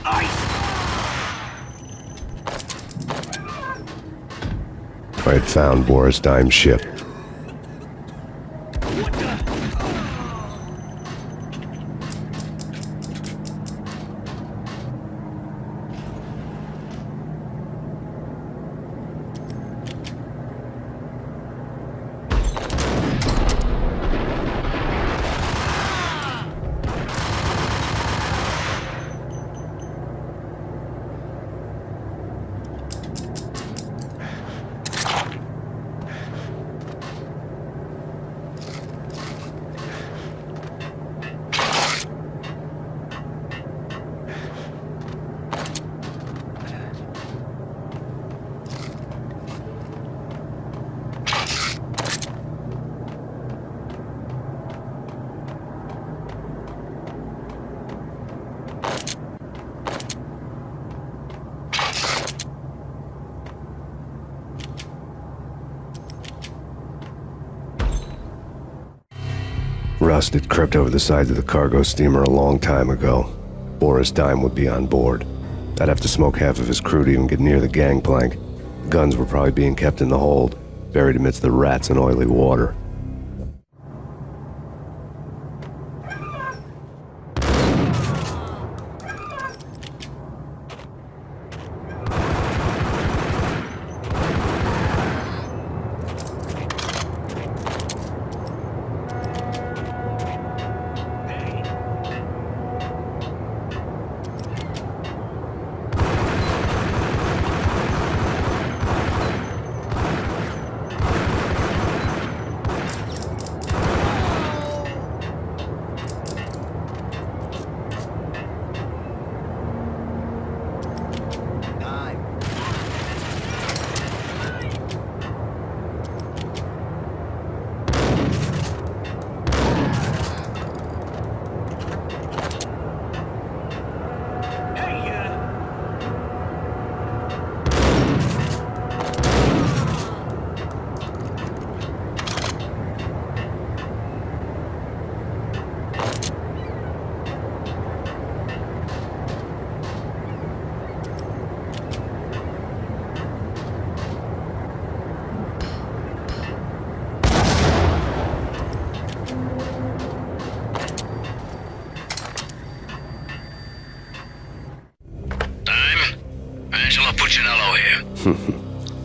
I had found Boris Dime's ship. Rust had crept over the sides of the cargo steamer a long time ago. Boris Dime would be on board. I'd have to smoke half of his crew to even get near the gangplank. Guns were probably being kept in the hold, buried amidst the rats and oily water.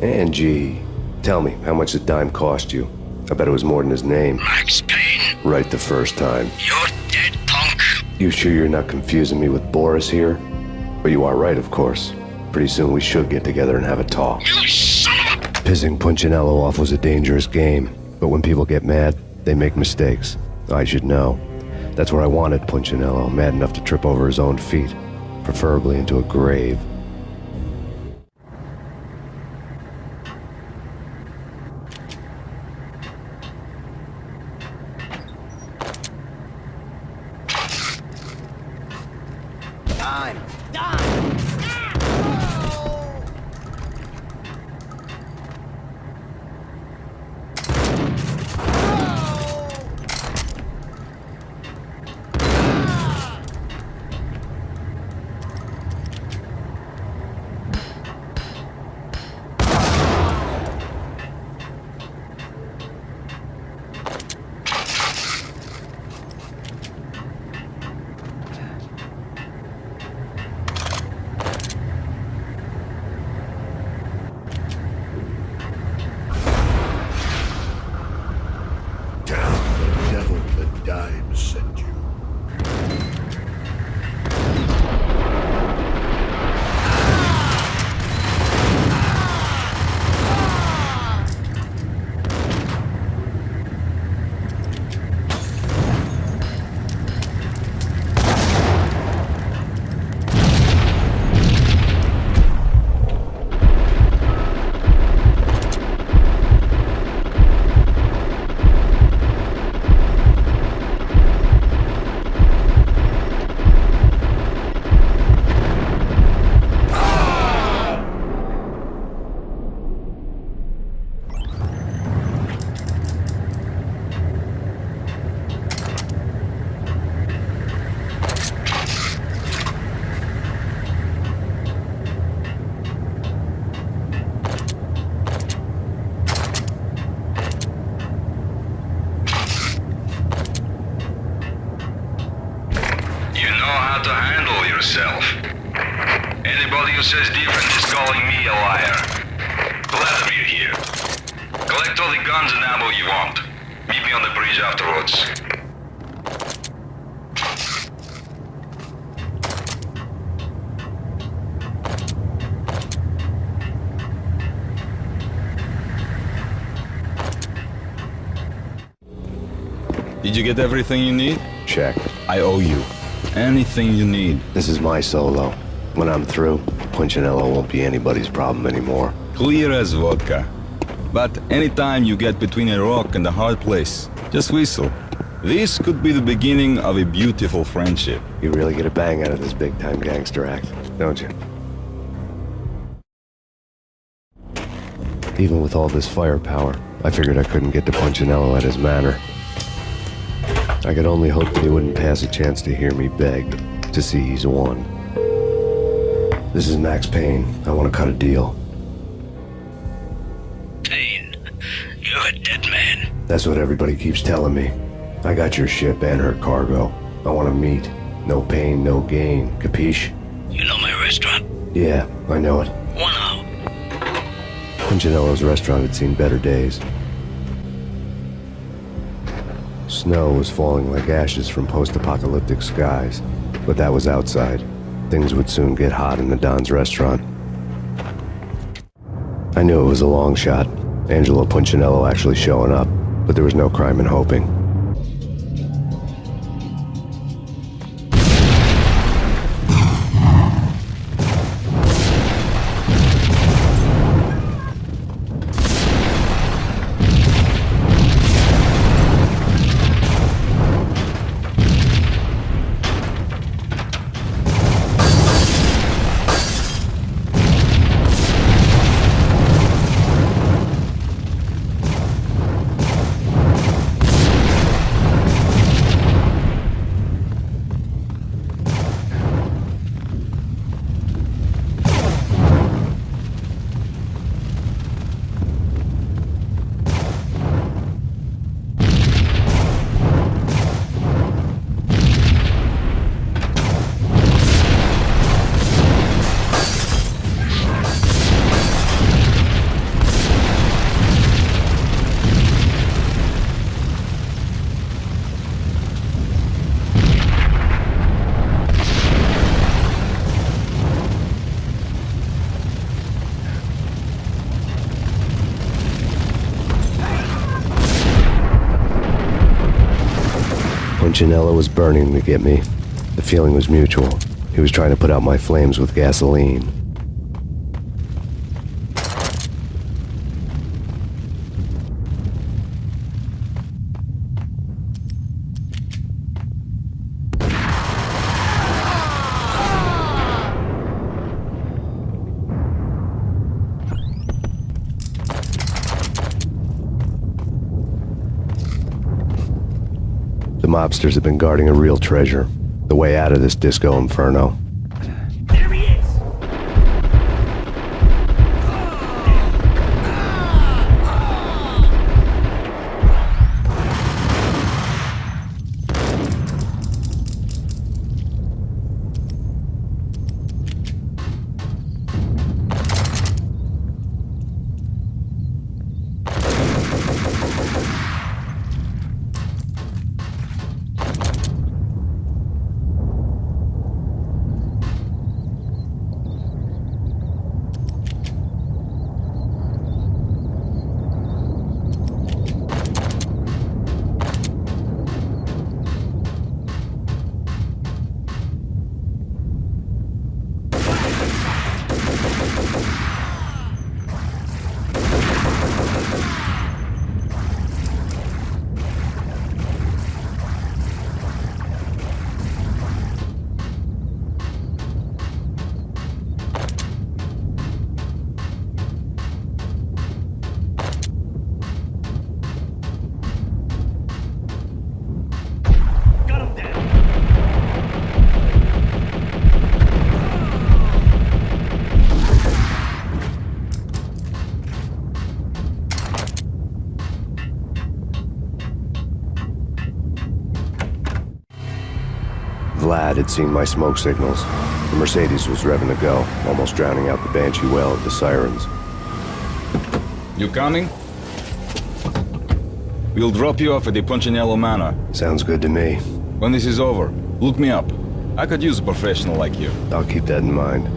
Angie, tell me, how much did Dime cost you? I bet it was more than his name. Max Payne. Right the first time. You're dead, punk. You sure you're not confusing me with Boris here? But you are right, of course. Pretty soon we should get together and have a talk. You son of a... Pissing Punchinello off was a dangerous game, but when people get mad, they make mistakes. I should know. That's where I wanted Punchinello, mad enough to trip over his own feet, preferably into a grave. Anybody who says different is calling me a liar. Glad you're here. Collect all the guns and ammo you want. Meet me on the bridge afterwards. Did you get everything you need? Check. I owe you. Anything you need. This is my solo. When I'm through, Punchinello won't be anybody's problem anymore. Clear as vodka. But anytime you get between a rock and a hard place, just whistle. This could be the beginning of a beautiful friendship. You really get a bang out of this big-time gangster act, don't you? Even with all this firepower, I figured I couldn't get to Punchinello at his manor. I could only hope that he wouldn't pass a chance to hear me beg to see he's won. This is Max Payne. I want to cut a deal. Payne, you're a dead man. That's what everybody keeps telling me. I got your ship and her cargo. I want to meet. No pain, no gain. Capiche? You know my restaurant? Yeah, I know it. 1 out. Punchinello's restaurant had seen better days. Snow was falling like ashes from post-apocalyptic skies, but that was outside. Things would soon get hot in the Don's restaurant. I knew it was a long shot, Angelo Punchinello actually showing up, but there was no crime in hoping. Punchinello was burning to get me. The feeling was mutual. He was trying to put out my flames with gasoline. The mobsters have been guarding a real treasure, the way out of this disco inferno. There he is! seen my smoke signals. The Mercedes was revving to go, almost drowning out the banshee wail of the sirens. You coming? We'll drop you off at the Punchinello Manor. Sounds good to me. When this is over, look me up. I could use a professional like you. I'll keep that in mind.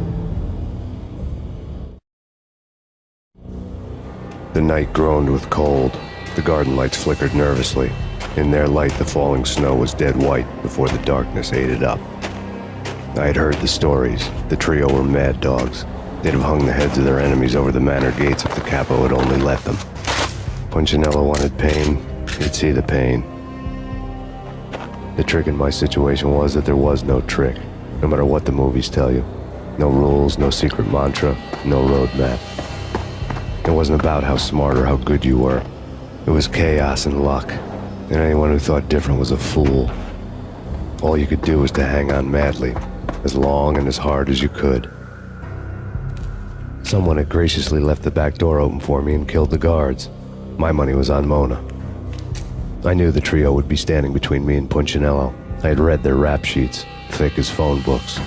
The night groaned with cold. The garden lights flickered nervously. In their light, the falling snow was dead white before the darkness ate it up. I had heard the stories. The trio were mad dogs. They'd have hung the heads of their enemies over the manor gates if the capo had only let them. Punchinello wanted Payne. He'd see the pain. The trick in my situation was that there was no trick, no matter what the movies tell you. No rules, no secret mantra, no roadmap. It wasn't about how smart or how good you were. It was chaos and luck, and anyone who thought different was a fool. All you could do was to hang on madly, as long and as hard as you could. Someone had graciously left the back door open for me and killed the guards. My money was on Mona. I knew the trio would be standing between me and Punchinello. I had read their rap sheets, thick as phone books.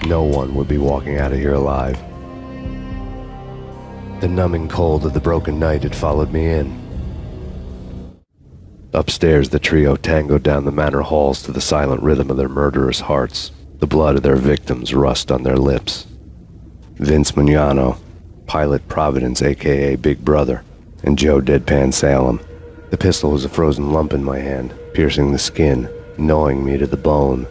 No one would be walking out of here alive. The numbing cold of the broken night had followed me in. Upstairs, the trio tangoed down the manor halls to the silent rhythm of their murderous hearts. The blood of their victims rust on their lips. Vince Mugnano, Pilot Providence, a.k.a. Big Brother, and Joe Deadpan Salem. The pistol was a frozen lump in my hand, piercing the skin, gnawing me to the bone.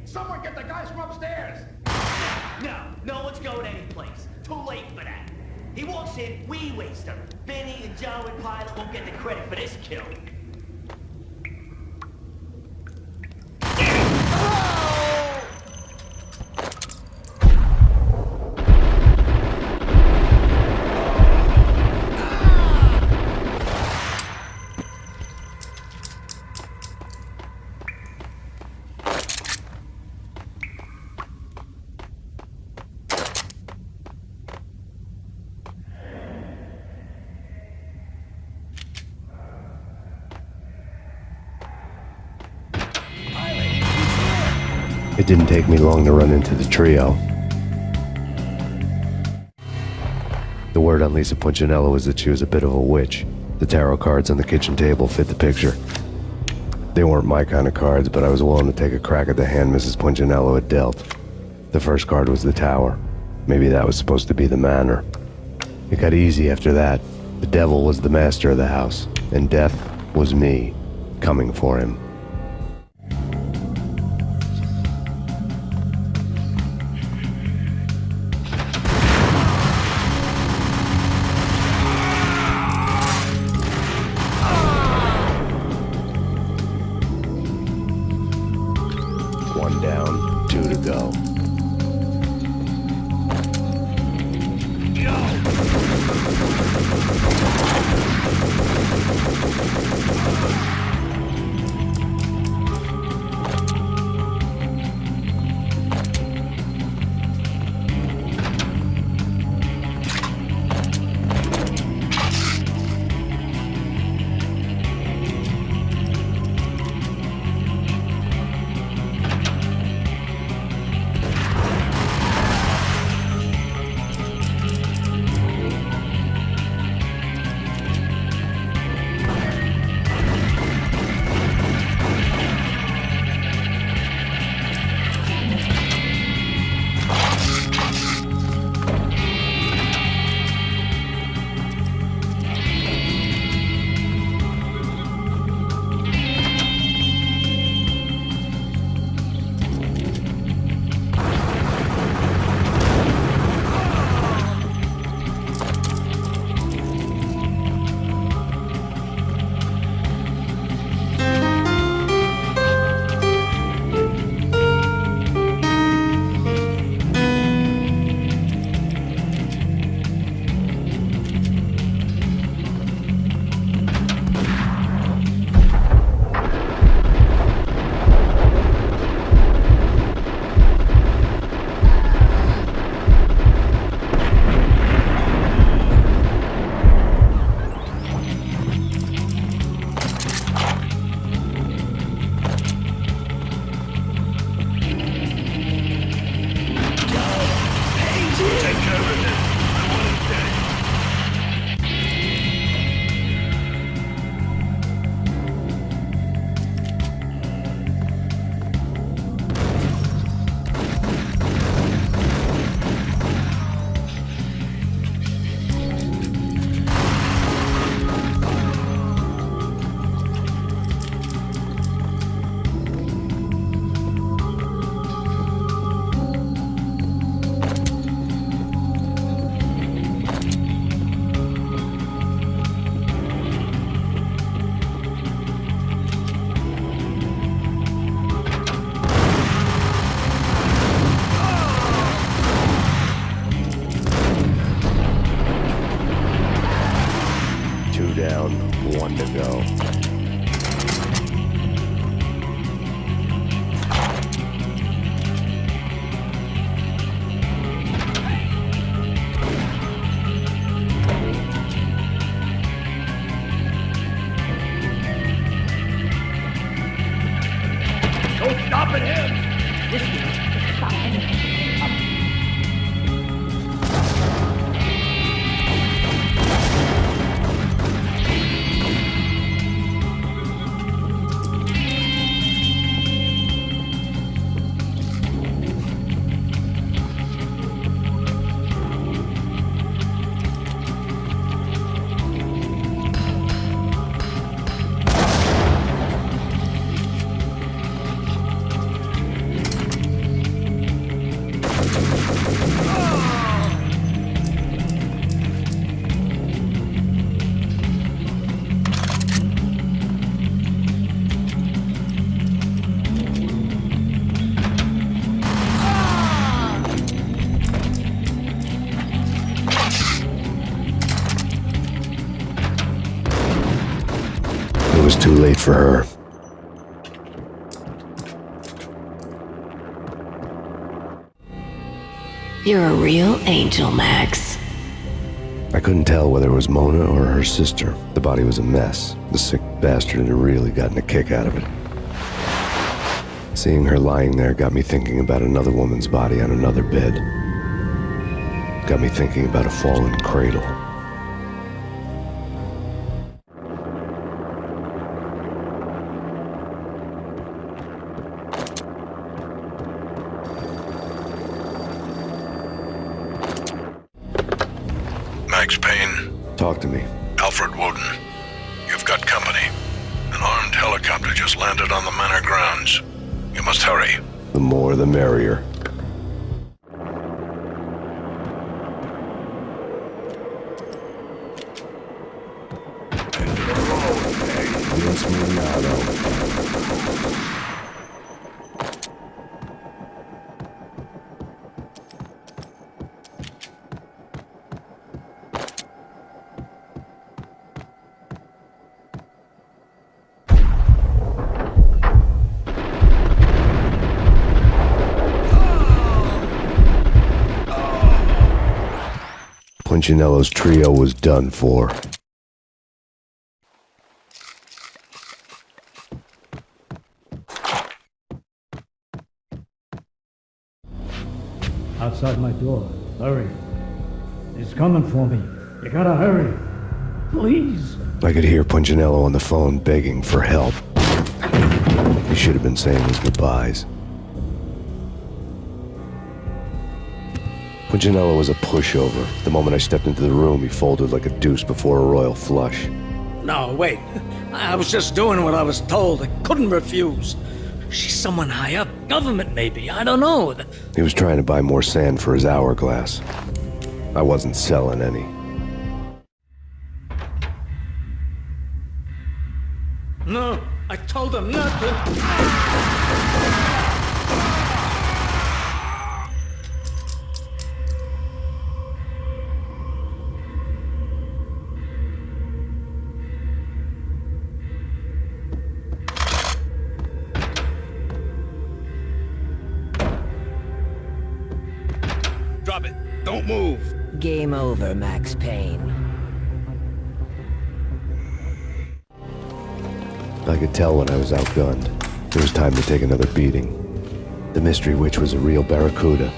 Someone get the guys from upstairs! No one's going anyplace. Too late for that. He walks in, we waste him. Vinny and Joe and Pilot won't get the credit for this kill. It didn't take me long to run into the trio. The word on Lisa Punchinello was that she was a bit of a witch. The tarot cards on the kitchen table fit the picture. They weren't my kind of cards, but I was willing to take a crack at the hand Mrs. Punchinello had dealt. The first card was the tower. Maybe that was supposed to be the manor. It got easy after that. The devil was the master of the house, and death was me, coming for him. One down, two to go. stopping him! It was too late for her. You're a real angel, Max. I couldn't tell whether it was Mona or her sister. The body was a mess. The sick bastard had really gotten a kick out of it. Seeing her lying there got me thinking about another woman's body on another bed. Got me thinking about a fallen cradle. Max Payne, Talk to me. Alfred Woden. You've got company. An armed helicopter just landed on the manor grounds. You must hurry. The more the merrier. Yes, Muriado. Punchinello's trio was done for. Outside my door. Hurry. He's coming for me. You gotta hurry. Please. I could hear Punchinello on the phone begging for help. He should have been saying his goodbyes. Punchinello was a pushover. The moment I stepped into the room, he folded like a deuce before a royal flush. No, wait. I was just doing what I was told. I couldn't refuse. She's someone high up. Government, maybe. I don't know. He was trying to buy more sand for his hourglass. I wasn't selling any. No, I told him not to. Drop it. Don't move. Game over, Max Payne. I could tell when I was outgunned. It was time to take another beating. The mystery witch was a real barracuda.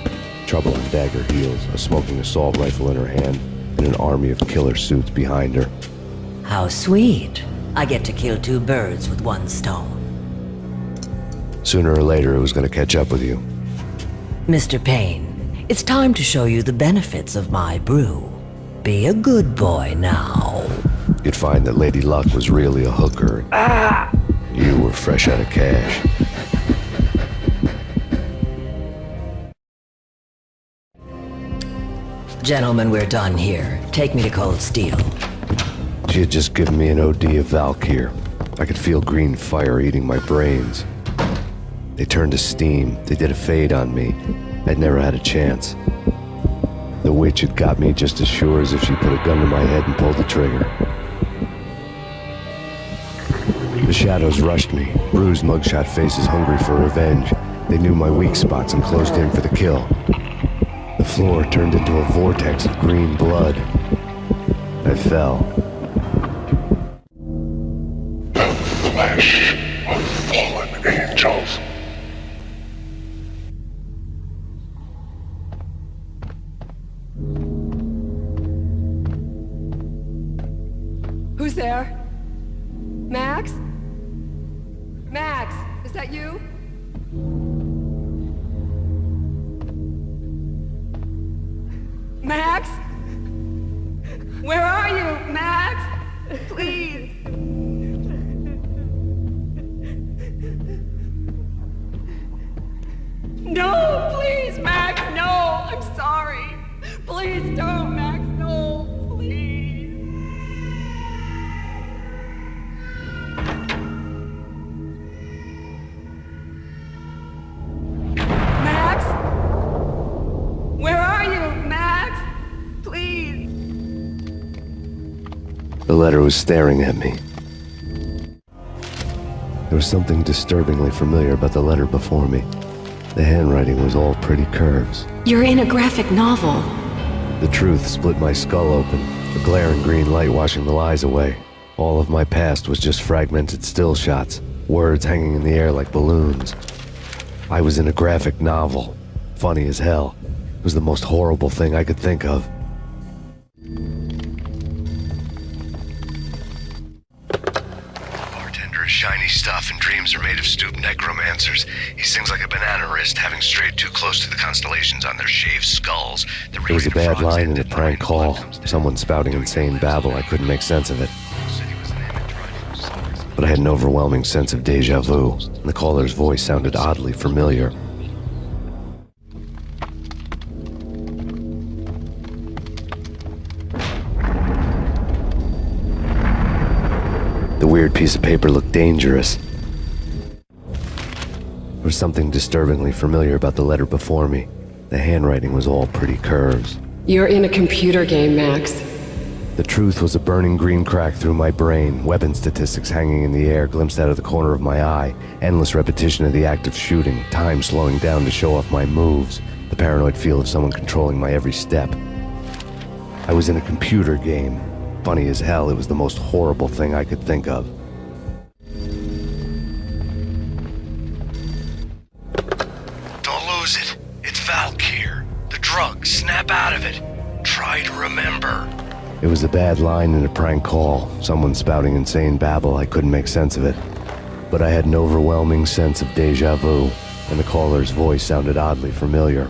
Trouble on dagger heels, a smoking assault rifle in her hand, and an army of killer suits behind her. How sweet. I get to kill two birds with one stone. Sooner or later, it was going to catch up with you. Mr. Payne, it's time to show you the benefits of my brew. Be a good boy now. You'd find that Lady Luck was really a hooker. You were fresh out of cash. Gentlemen, we're done here. Take me to Cold Steel. She had just given me an OD of Valkyr. I could feel green fire eating my brains. They turned to steam. They did a fade on me. I'd never had a chance. The witch had got me just as sure as if she put a gun to my head and pulled the trigger. The shadows rushed me, bruised mugshot faces hungry for revenge. They knew my weak spots and closed in for the kill. The floor turned into a vortex of green blood. I fell. The flesh of fallen angels. is that you? Max? Where are you, Max? Please. No, please, Max, no! I'm sorry. Please don't, Max, no, please. Max? Where are you, Max? Please. The letter was staring at me. There was something disturbingly familiar about the letter before me. The handwriting was all pretty curves. You're in a graphic novel. The truth split my skull open, the glaring green light washing the lies away. All of my past was just fragmented still shots, words hanging in the air like balloons. I was in a graphic novel. Funny as hell. It was the most horrible thing I could think of. Bartender is shiny stuff and dreams are made of stooped necromancers. He sings like a banana wrist, having strayed too close to the constellations on their shaved skulls. There was a bad line in a prank call. Someone spouting insane babble. I couldn't make sense of it. But I had an overwhelming sense of deja vu, and the caller's voice sounded oddly familiar. The weird piece of paper looked dangerous. There was something disturbingly familiar about the letter before me. The handwriting was all pretty curves. You're in a computer game, Max. The truth was a burning green crack through my brain, weapon statistics hanging in the air, glimpsed out of the corner of my eye, endless repetition of the act of shooting, time slowing down to show off my moves, the paranoid feel of someone controlling my every step. I was in a computer game. Funny as hell, it was the most horrible thing I could think of. Don't lose it. It's Valk here. The drug. Snap out of it. Try to remember. It was a bad line in a prank call. Someone spouting insane babble. I couldn't make sense of it. But I had an overwhelming sense of deja vu, and the caller's voice sounded oddly familiar.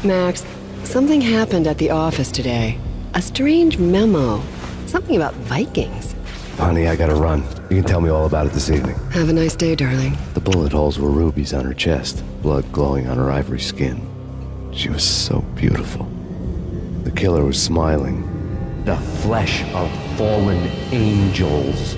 Max, something happened at the office today. A strange memo. Something about Vikings. Honey, I gotta run. You can tell me all about it this evening. Have a nice day, darling. The bullet holes were rubies on her chest, blood glowing on her ivory skin. She was so beautiful. The killer was smiling. The flesh of fallen angels.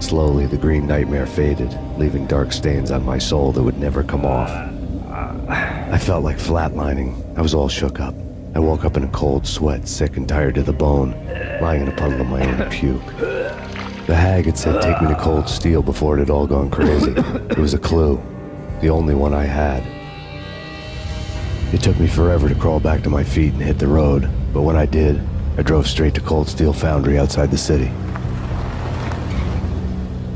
Slowly, the green nightmare faded, leaving dark stains on my soul that would never come off. I felt like flatlining. I was all shook up. I woke up in a cold sweat, sick and tired to the bone, lying in a puddle of my own puke. The hag had said take me to Cold Steel before it had all gone crazy. It was a clue, the only one I had. It took me forever to crawl back to my feet and hit the road, but when I did, I drove straight to Cold Steel Foundry outside the city.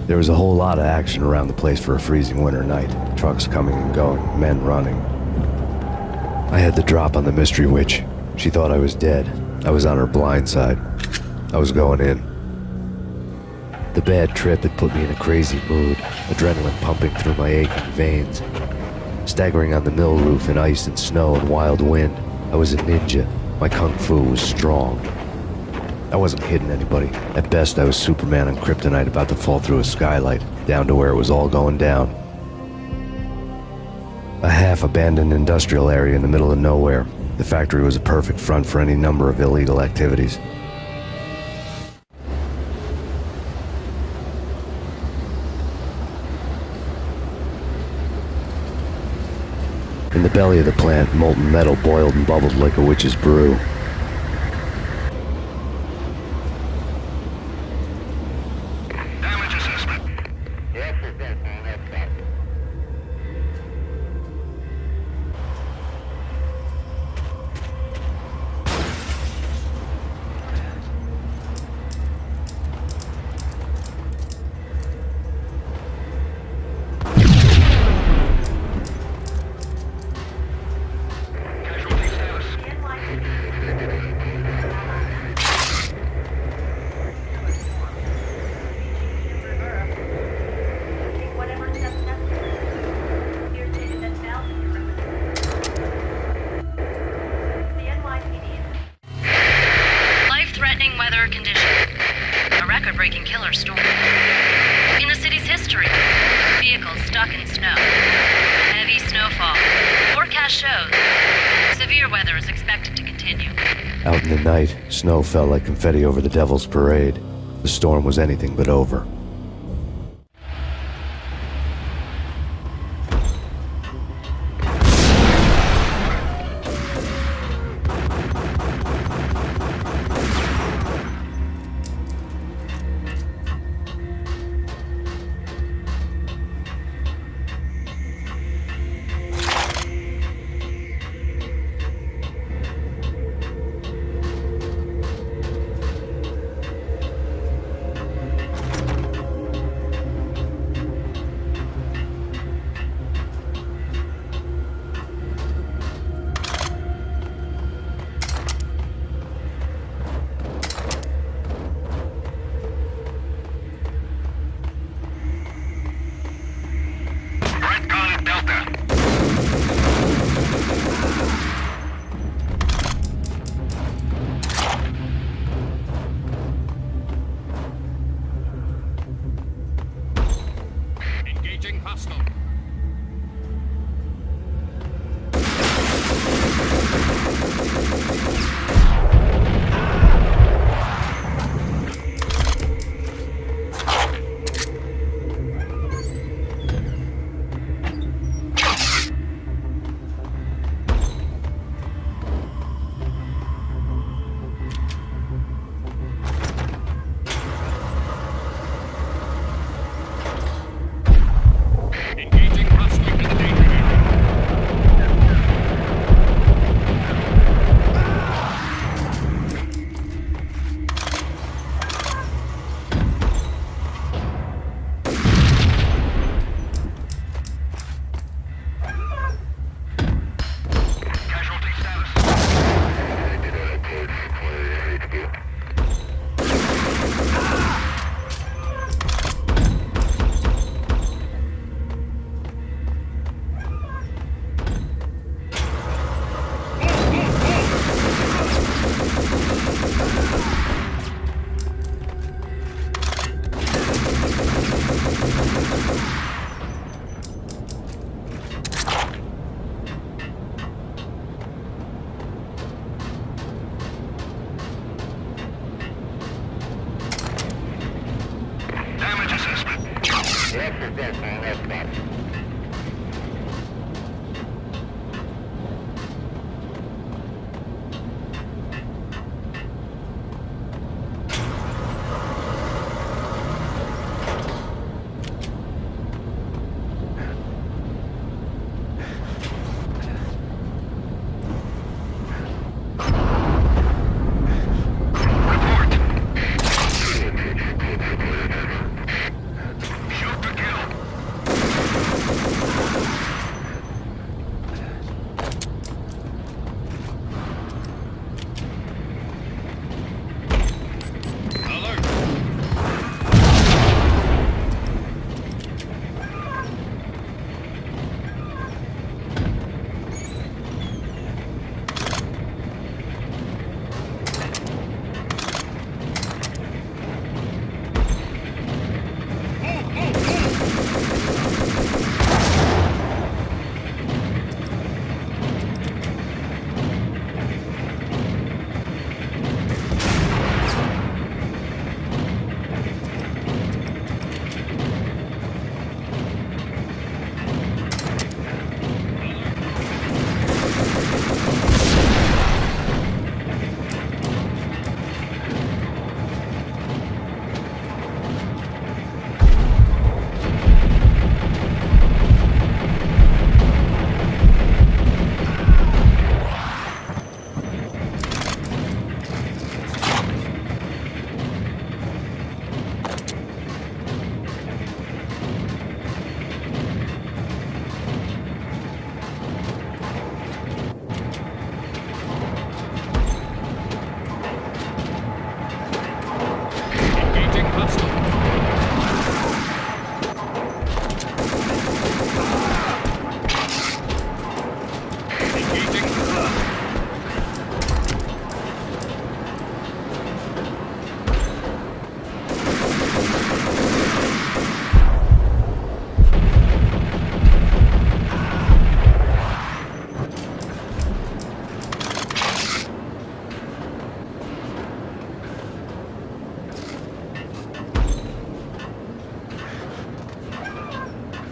There was a whole lot of action around the place for a freezing winter night. Trucks coming and going, men running. I had the drop on the mystery witch. She thought I was dead. I was on her blind side. I was going in. The bad trip had put me in a crazy mood, adrenaline pumping through my aching veins. Staggering on the mill roof in ice and snow and wild wind, I was a ninja. My kung fu was strong. I wasn't kidding anybody. At best, I was Superman on kryptonite about to fall through a skylight, down to where it was all going down. A half-abandoned industrial area in the middle of nowhere. The factory was a perfect front for any number of illegal activities. In the belly of the plant, molten metal boiled and bubbled like a witch's brew. Damage assessment. Casualty status. Life-threatening weather condition. A record-breaking killer storm. In the city's history, vehicles stuck in snow. Heavy snowfall. Forecast shows severe weather is expected to continue. Out in the night, snow fell like confetti over the Devil's Parade. The storm was anything but over.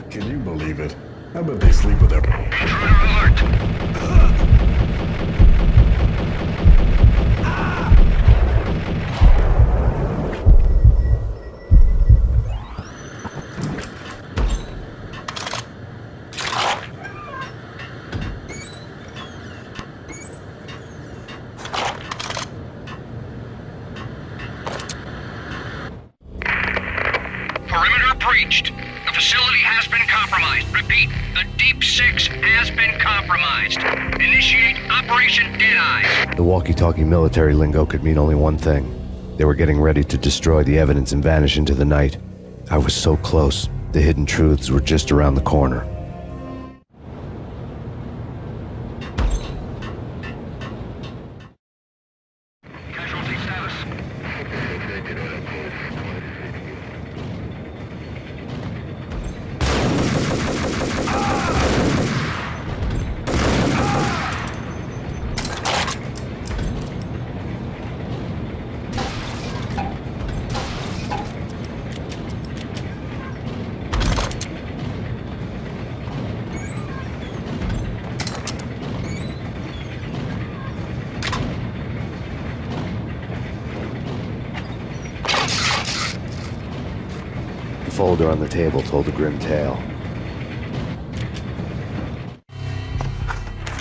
Can you believe it? I bet they sleep with their... Perimeter breached. The facility has been compromised. Repeat, the Deep Six has been compromised. Initiate Operation Deadeye. The walkie-talkie military lingo could mean only one thing. They were getting ready to destroy the evidence and vanish into the night. I was so close. The hidden truths were just around the corner. Casualty status. The folder on the table told a grim tale.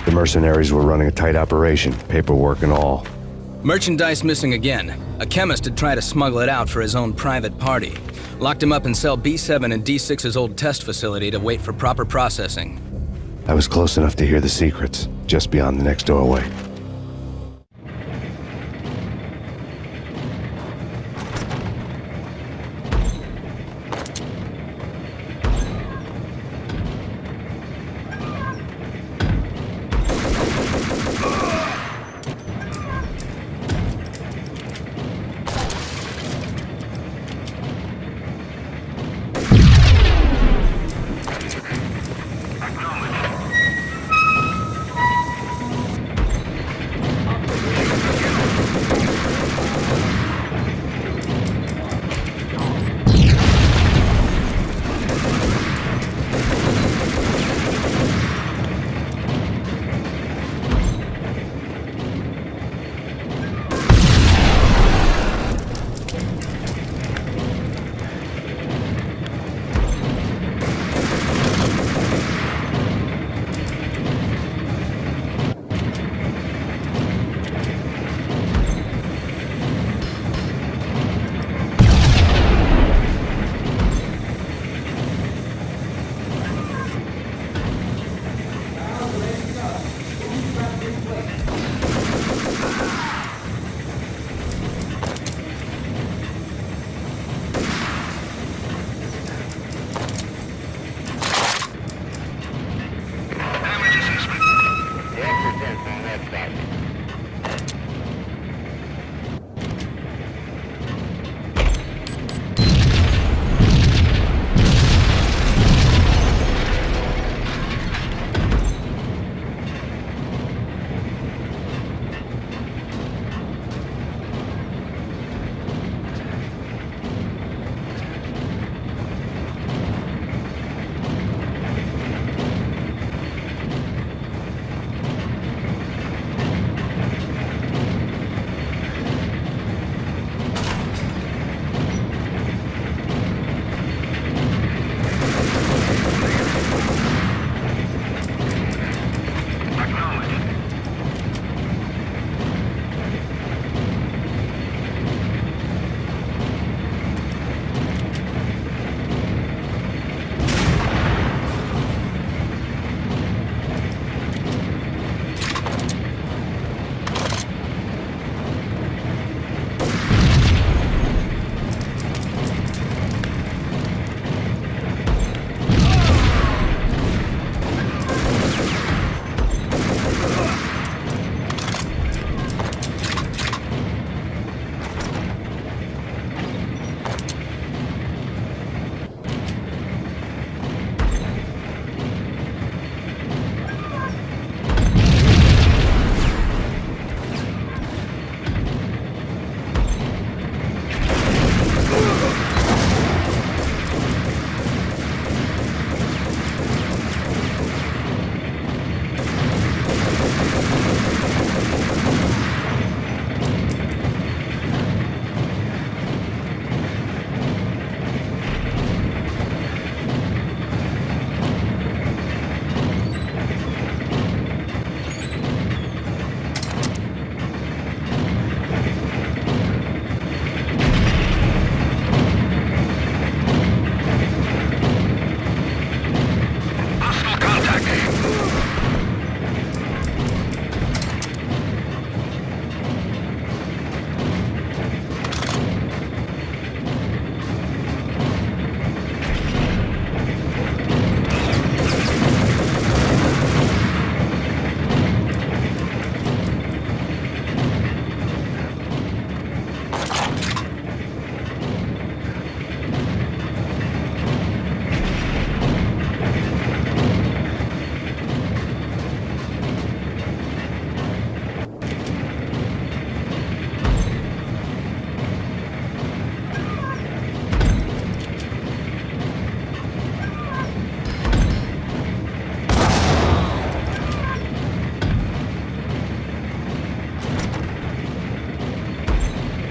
The mercenaries were running a tight operation, paperwork and all. Merchandise missing again. A chemist had tried to smuggle it out for his own private party. Locked him up in cell B7 in D6's old test facility to wait for proper processing. I was close enough to hear the secrets, just beyond the next doorway.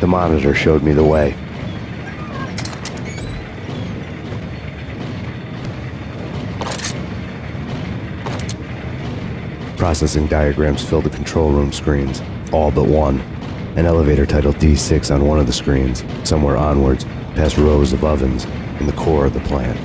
The monitor showed me the way. Processing diagrams filled the control room screens, all but one. An elevator titled D6 on one of the screens, somewhere onwards, past rows of ovens, in the core of the plant.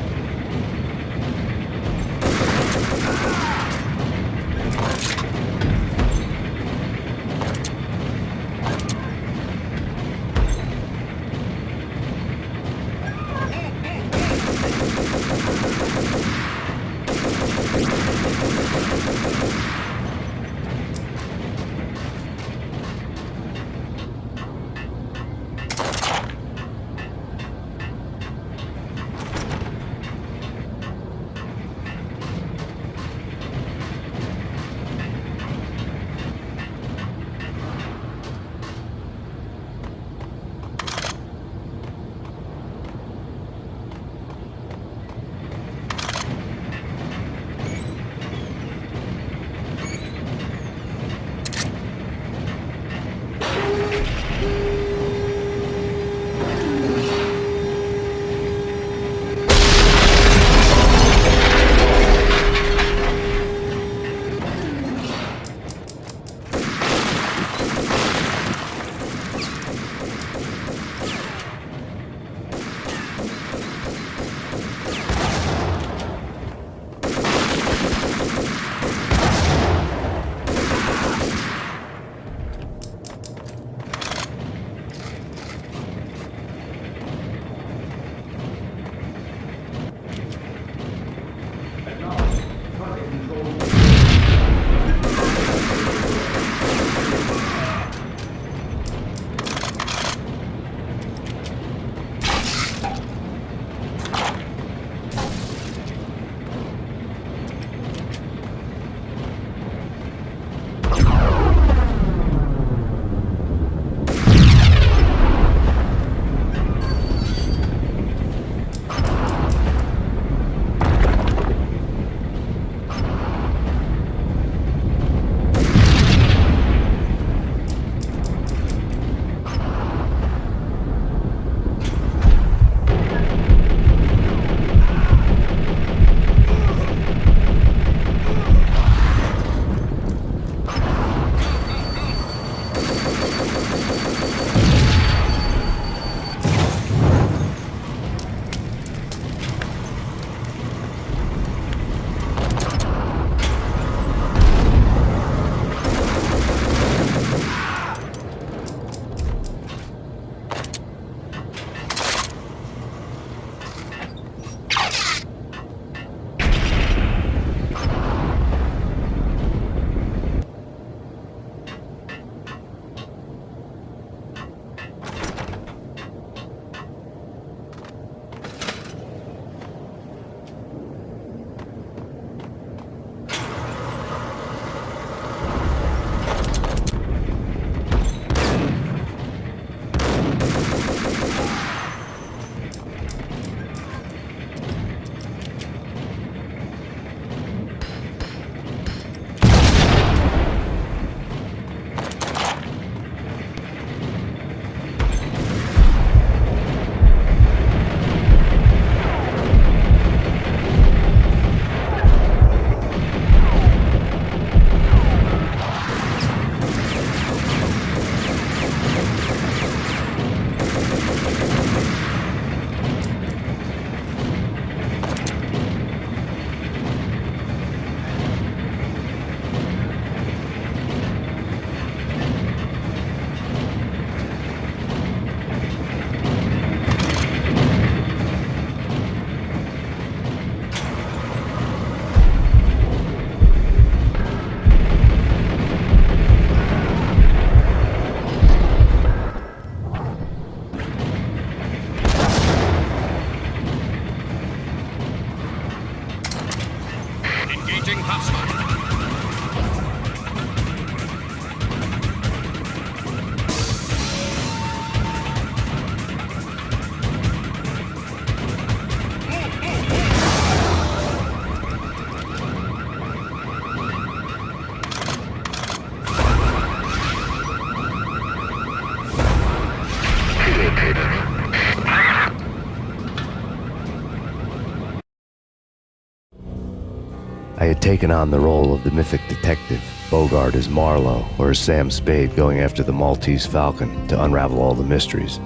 had taken on the role of the mythic detective, Bogart as Marlowe, or as Sam Spade going after the Maltese Falcon to unravel all the mysteries.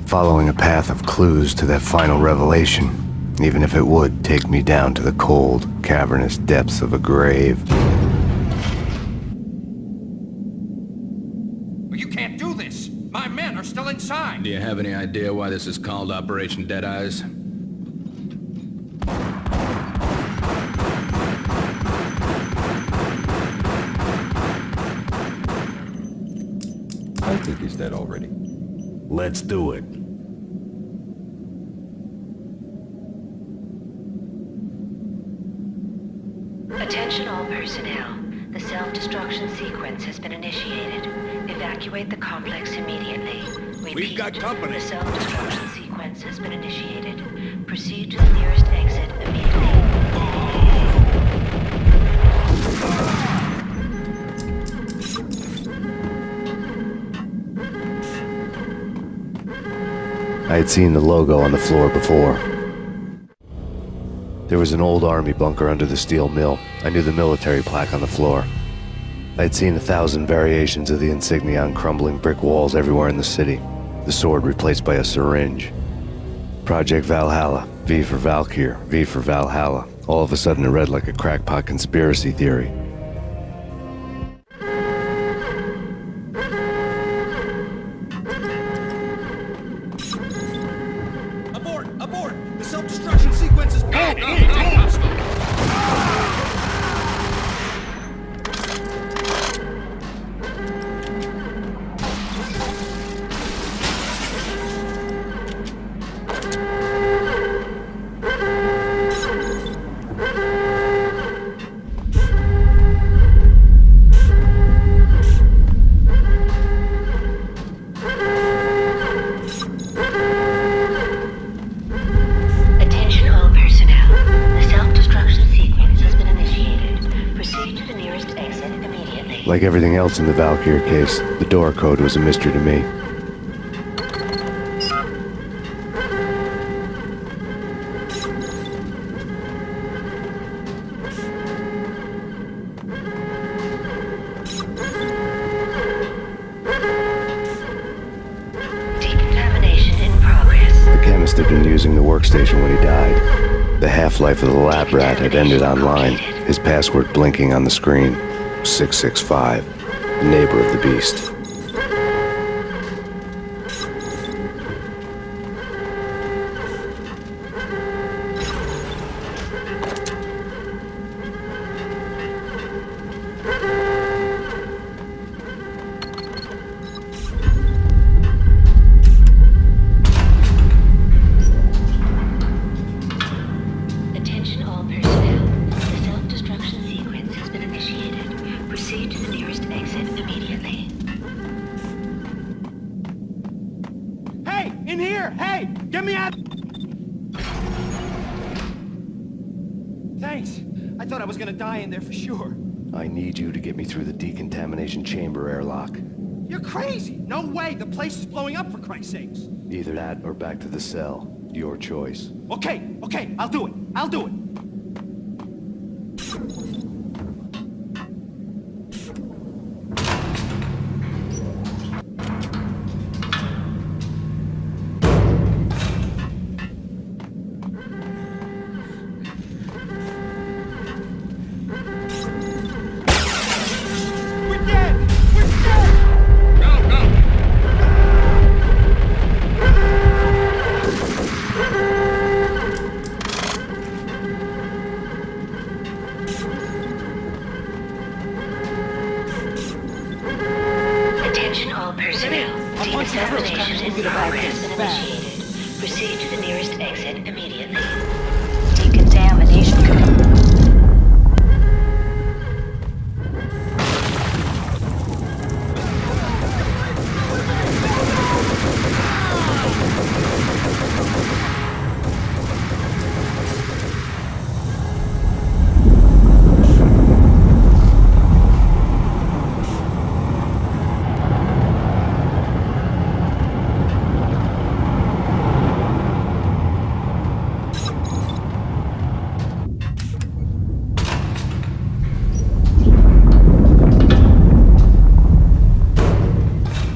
Following a path of clues to that final revelation, even if it would take me down to the cold, cavernous depths of a grave. You can't do this! My men are still inside! Do you have any idea why this is called Operation Deadeyes? I think he's dead already. Let's do it. Attention all personnel. The self-destruction sequence has been initiated. Evacuate the complex immediately. Repeat, We've got company. The self-destruction sequence has been initiated. Proceed to the nearest exit immediately. I had seen the logo on the floor before. There was an old army bunker under the steel mill. I knew the military plaque on the floor. I had seen 1,000 variations of the insignia on crumbling brick walls everywhere in the city. The sword replaced by a syringe. Project Valhalla, V for Valkyr, V for Valhalla. All of a sudden it read like a crackpot conspiracy theory. Abort! Abort! The self-destruction sequence is... Attention all personnel. The self-destruction sequence has been initiated. Proceed to the nearest exit immediately. Like everything else in the Valkyr case, the door code was a mystery to me. Decontamination in progress. The chemist had been using the workstation when he died. The half-life of the lab rat had ended online, his password blinking on the screen. 665, the neighbor of the beast. Attention all personnel. The self-destruction sequence has been initiated. Proceed to the nearest exit immediately. Hey! In here! Hey! Get me out! Thanks. I thought I was gonna die in there for sure. I need you to get me through the decontamination chamber airlock. You're crazy! No way! The place is blowing up, for Christ's sakes! Either that or back to the cell. Your choice. Okay, okay, I'll do it. I'll do it. We're dead! We're dead! Go, go! Attention all personnel. Decontamination in progress has been initiated. Proceed to the nearest exit immediately. Decontamination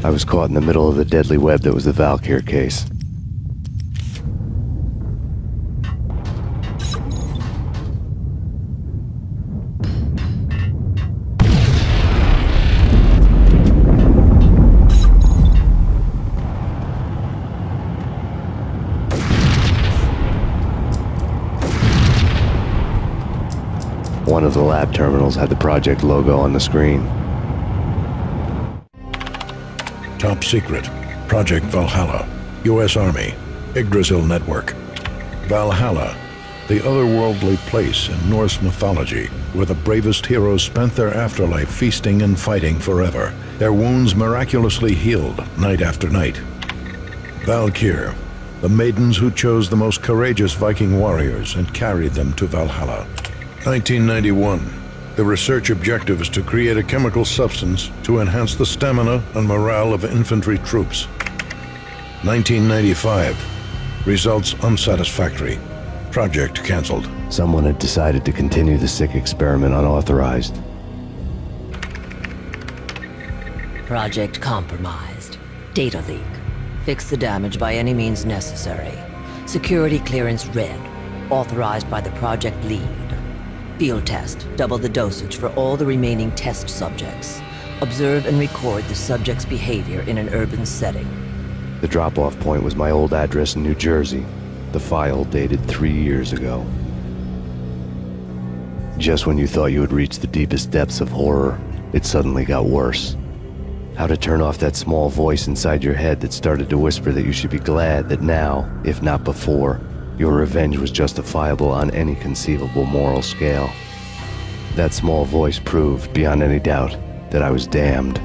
I was caught in the middle of the deadly web that was the Valkyr case. One of the lab terminals had the project logo on the screen. Top secret. Project Valhalla. U.S. Army. Yggdrasil Network. Valhalla, the otherworldly place in Norse mythology where the bravest heroes spent their afterlife feasting and fighting forever, their wounds miraculously healed night after night. Valkyr, the maidens who chose the most courageous Viking warriors and carried them to Valhalla. 1991. The research objective is to create a chemical substance to enhance the stamina and morale of infantry troops. 1995. Results unsatisfactory. Project cancelled. Someone had decided to continue the sick experiment unauthorized. Project compromised. Data leak. Fix the damage by any means necessary. Security clearance red. Authorized by the project lead. Field test. Double the dosage for all the remaining test subjects. Observe and record the subject's behavior in an urban setting. The drop-off point was my old address in New Jersey. The file dated 3 years ago. Just when you thought you had reached the deepest depths of horror, it suddenly got worse. How to turn off that small voice inside your head that started to whisper that you should be glad that now, if not before, your revenge was justifiable on any conceivable moral scale. That small voice proved, beyond any doubt, that I was damned.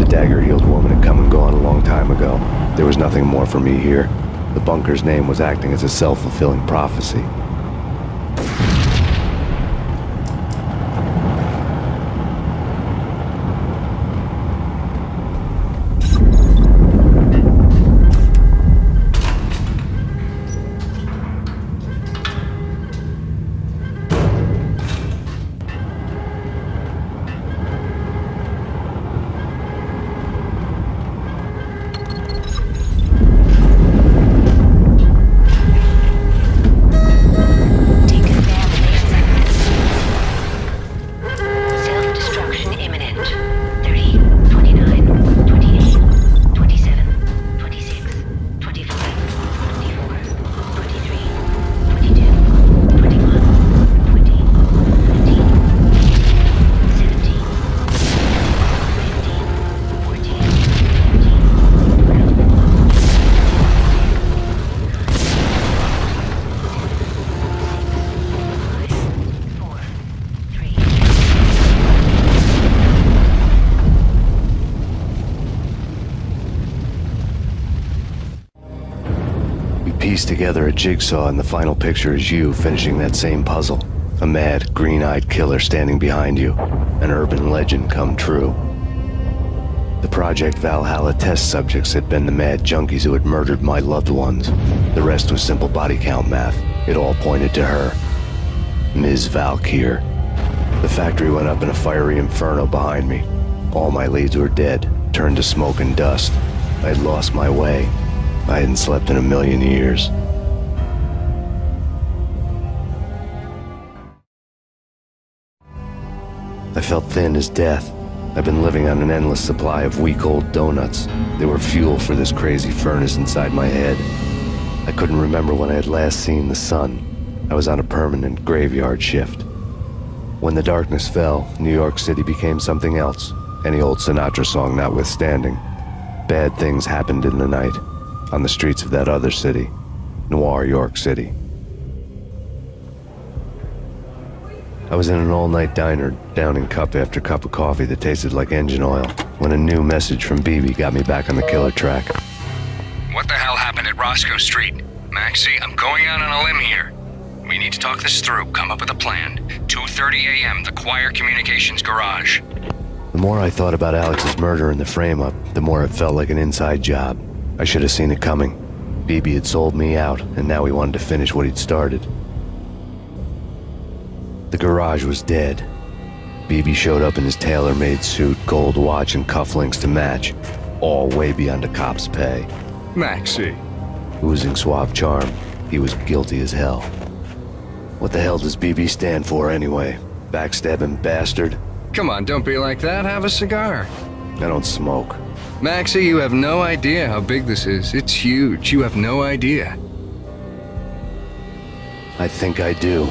The dagger-heeled woman had come and gone a long time ago. There was nothing more for me here. The bunker's name was acting as a self-fulfilling prophecy. Together a jigsaw, and the final picture is you finishing that same puzzle. A mad, green-eyed killer standing behind you. An urban legend come true. The Project Valhalla test subjects had been the mad junkies who had murdered my loved ones. The rest was simple body count math. It all pointed to her. Ms. Valkyr. The factory went up in a fiery inferno behind me. All my leads were dead, turned to smoke and dust. I had lost my way. I hadn't slept in a million years. I felt thin as death. I've been living on an endless supply of week-old donuts. They were fuel for this crazy furnace inside my head. I couldn't remember when I had last seen the sun. I was on a permanent graveyard shift. When the darkness fell, New York City became something else, any old Sinatra song notwithstanding. Bad things happened in the night, on the streets of that other city, Noir York City. I was in an all-night diner, downing cup after cup of coffee that tasted like engine oil, when a new message from BB got me back on the killer track. What the hell happened at Roscoe Street? Maxie, I'm going out on a limb here. We need to talk this through, come up with a plan. 2:30 a.m., the Choir Communications Garage. The more I thought about Alex's murder and the frame-up, the more it felt like an inside job. I should have seen it coming. BB had sold me out, and now he wanted to finish what he'd started. The garage was dead. BB showed up in his tailor-made suit, gold watch, and cufflinks to match, all way beyond a cop's pay. Maxie. Oozing suave charm, he was guilty as hell. What the hell does BB stand for anyway? Backstabbing bastard? Come on, don't be like that. Have a cigar. I don't smoke. Maxie, you have no idea how big this is. It's huge. You have no idea. I think I do.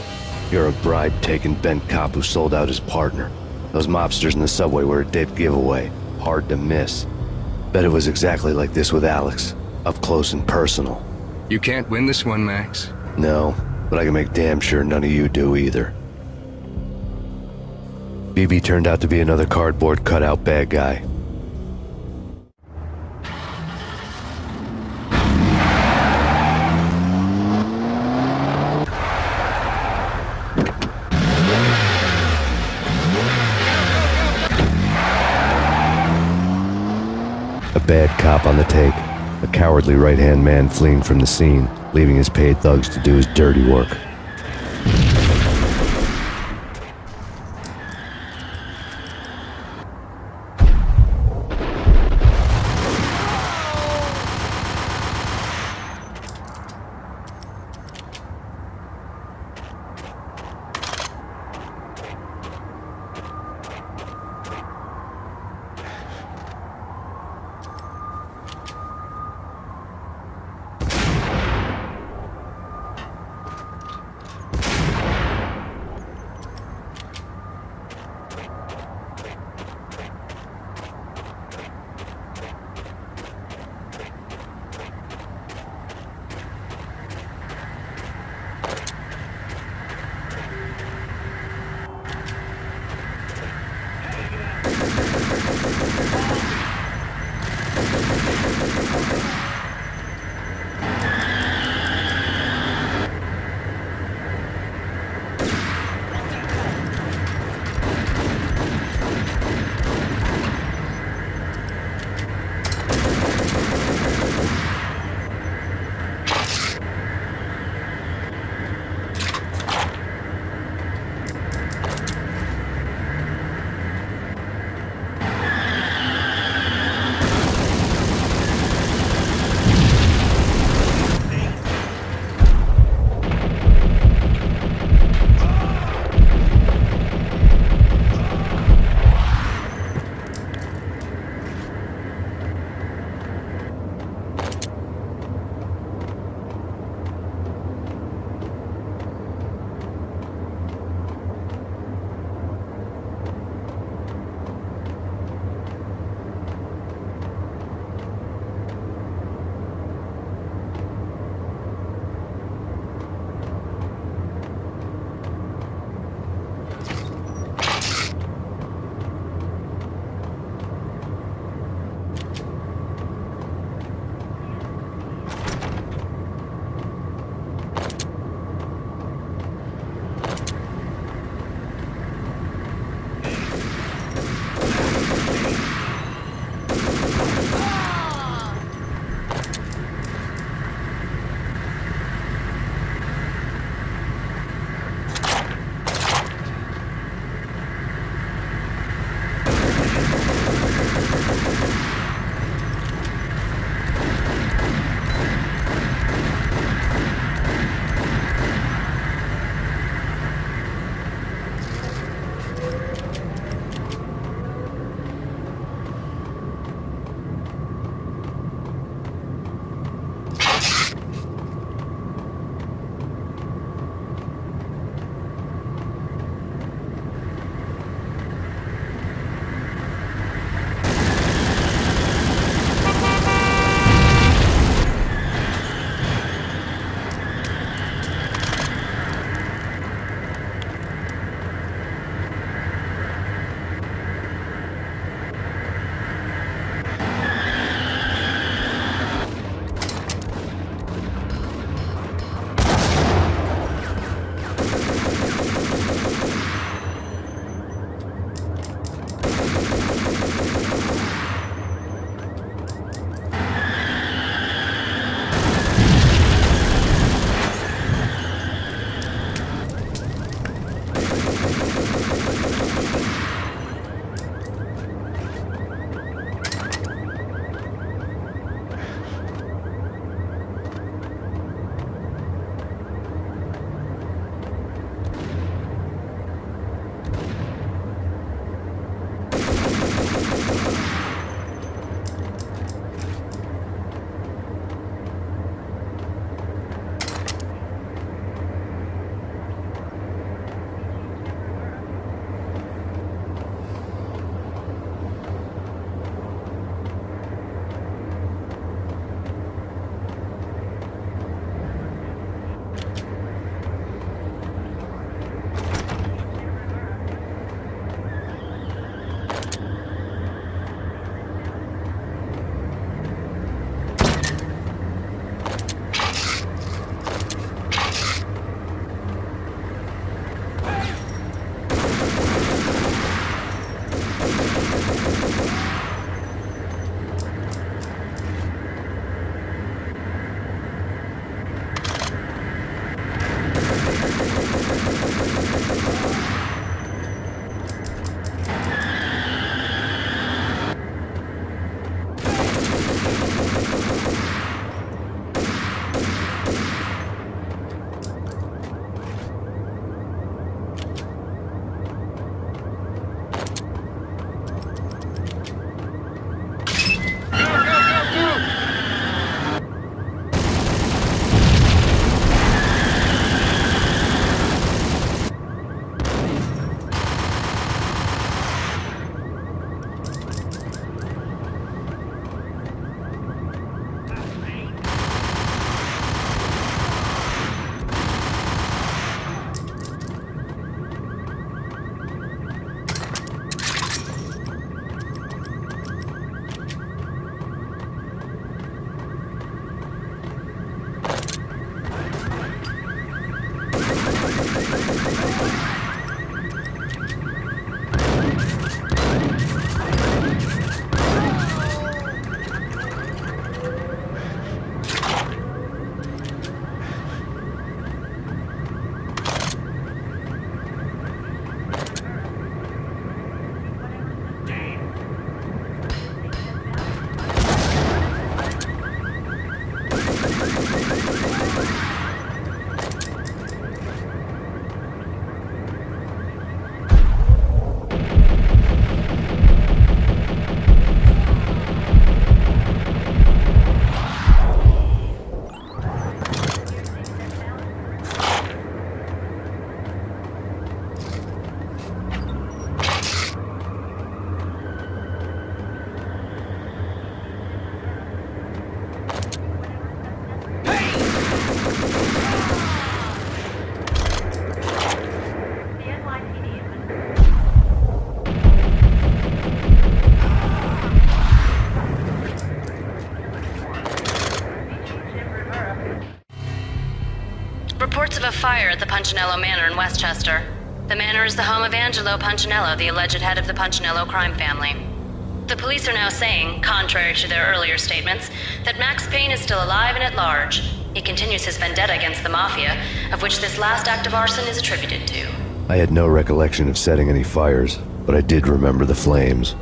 You're a bribe-taking bent cop who sold out his partner. Those mobsters in the subway were a dead giveaway. Hard to miss. Bet it was exactly like this with Alex. Up close and personal. You can't win this one, Max. No, but I can make damn sure none of you do either. BB turned out to be another cardboard cutout bad guy. A bad cop on the take. A cowardly right-hand man fleeing from the scene, leaving his paid thugs to do his dirty work. fire at the Punchinello Manor in Westchester. The manor is the home of Angelo Punchinello, the alleged head of the Punchinello crime family. The police are now saying, contrary to their earlier statements, that Max Payne is still alive and at large. He continues his vendetta against the Mafia, of which this last act of arson is attributed to. I had no recollection of setting any fires, but I did remember the flames.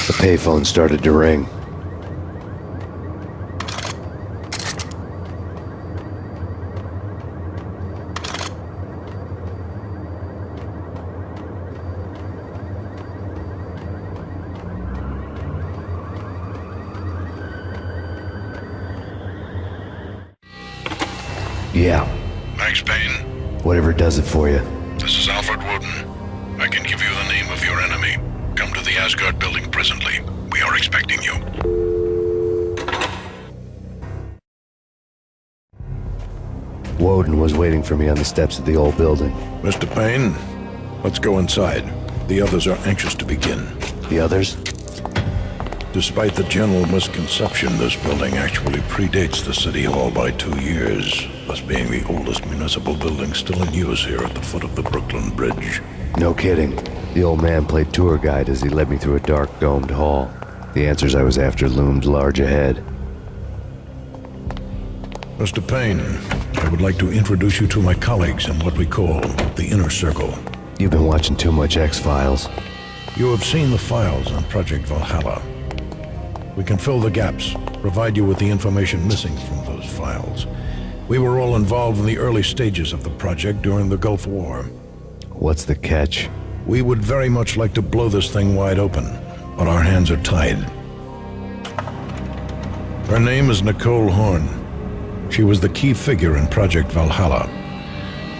The payphone started to ring. Yeah. Max Payne, Whatever does it for you. This is Alfred Woden. I can give you the name of your enemy. Come to the Asgard building presently. We are expecting you. Woden was waiting for me on the steps of the old building. Mr. Payne, let's go inside. The others are anxious to begin. The others? Despite the general misconception, this building actually predates the City Hall by 2 years, thus being the oldest municipal building still in use here at the foot of the Brooklyn Bridge. No kidding. The old man played tour guide as he led me through a dark domed hall. The answers I was after loomed large ahead. Mr. Payne, I would like to introduce you to my colleagues in what we call the Inner Circle. You've been watching too much X-Files. You have seen the files on Project Valhalla. We can fill the gaps, provide you with the information missing from those files. We were all involved in the early stages of the project during the Gulf War. What's the catch? We would very much like to blow this thing wide open, but our hands are tied. Her name is Nicole Horn. She was the key figure in Project Valhalla.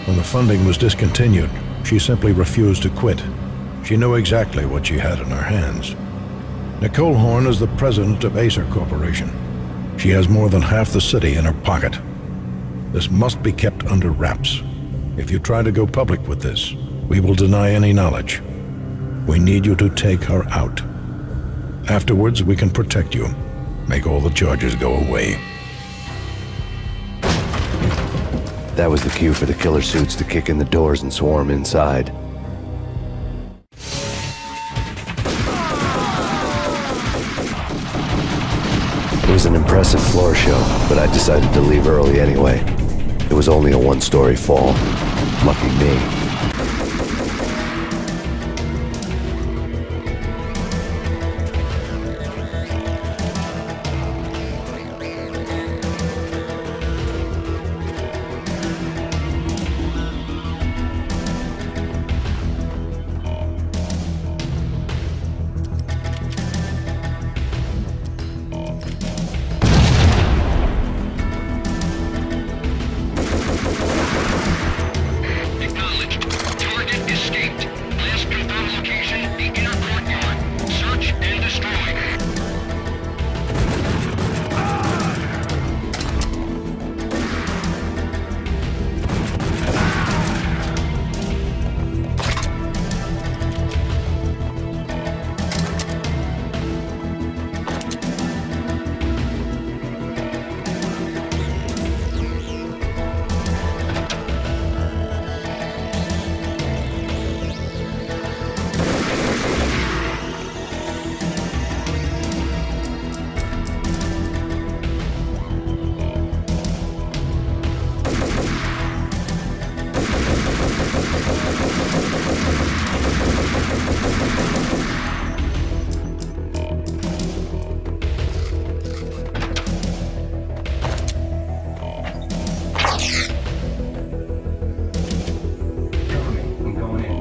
When the funding was discontinued, she simply refused to quit. She knew exactly what she had in her hands. Nicole Horn is the president of Acer Corporation. She has more than half the city in her pocket. This must be kept under wraps. If you try to go public with this, we will deny any knowledge. We need you to take her out. Afterwards, we can protect you. Make all the charges go away. That was the cue for the killer suits to kick in the doors and swarm inside. It was an impressive floor show, but I decided to leave early anyway. It was only a one-story fall. Lucky me.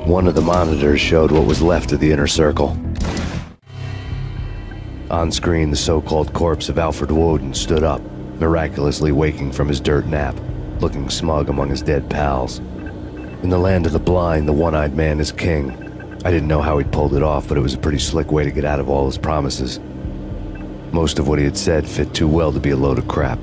One of the monitors showed what was left of the Inner Circle. On screen, the so-called corpse of Alfred Woden stood up, miraculously waking from his dirt nap, looking smug among his dead pals. In the land of the blind, the one-eyed man is king. I didn't know how he'd pulled it off, but it was a pretty slick way to get out of all his promises. Most of what he had said fit too well to be a load of crap.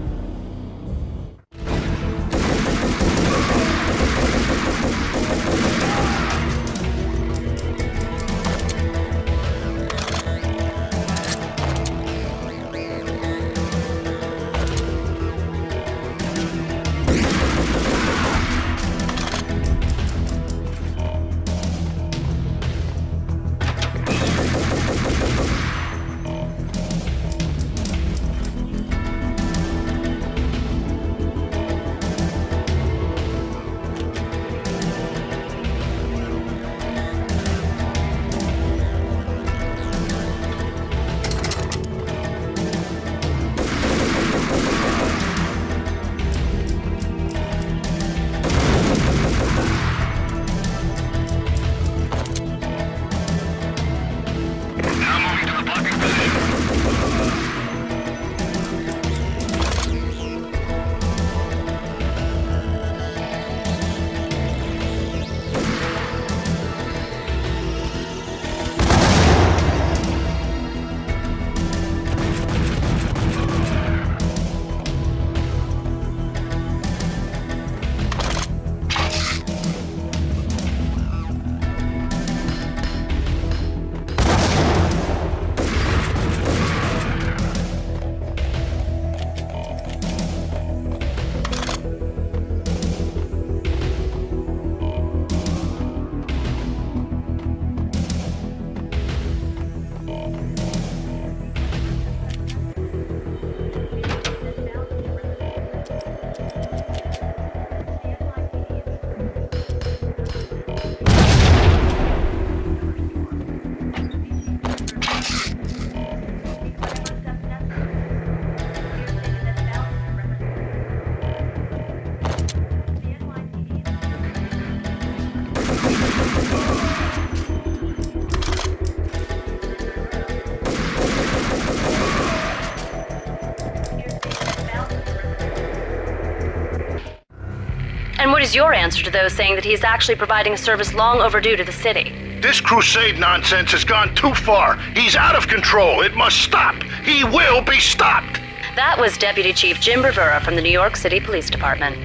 Who's your answer to those saying that he is actually providing a service long overdue to the city? This crusade nonsense has gone too far. He's out of control. It must stop. He will be stopped. That was Deputy Chief Jim Rivera from the New York City Police Department.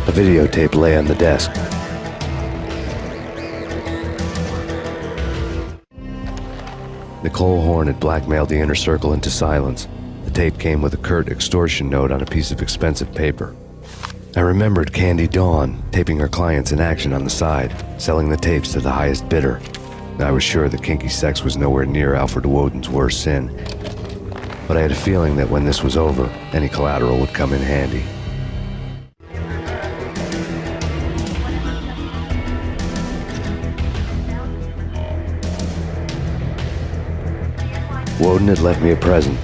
A videotape lay on the desk. Nicole Horn had blackmailed the inner circle into silence. The tape came with a curt extortion note on a piece of expensive paper. I remembered Candy Dawn taping her clients in action on the side, selling the tapes to the highest bidder. I was sure that kinky sex was nowhere near Alfred Woden's worst sin, but I had a feeling that when this was over, any collateral would come in handy. Woden had left me a present.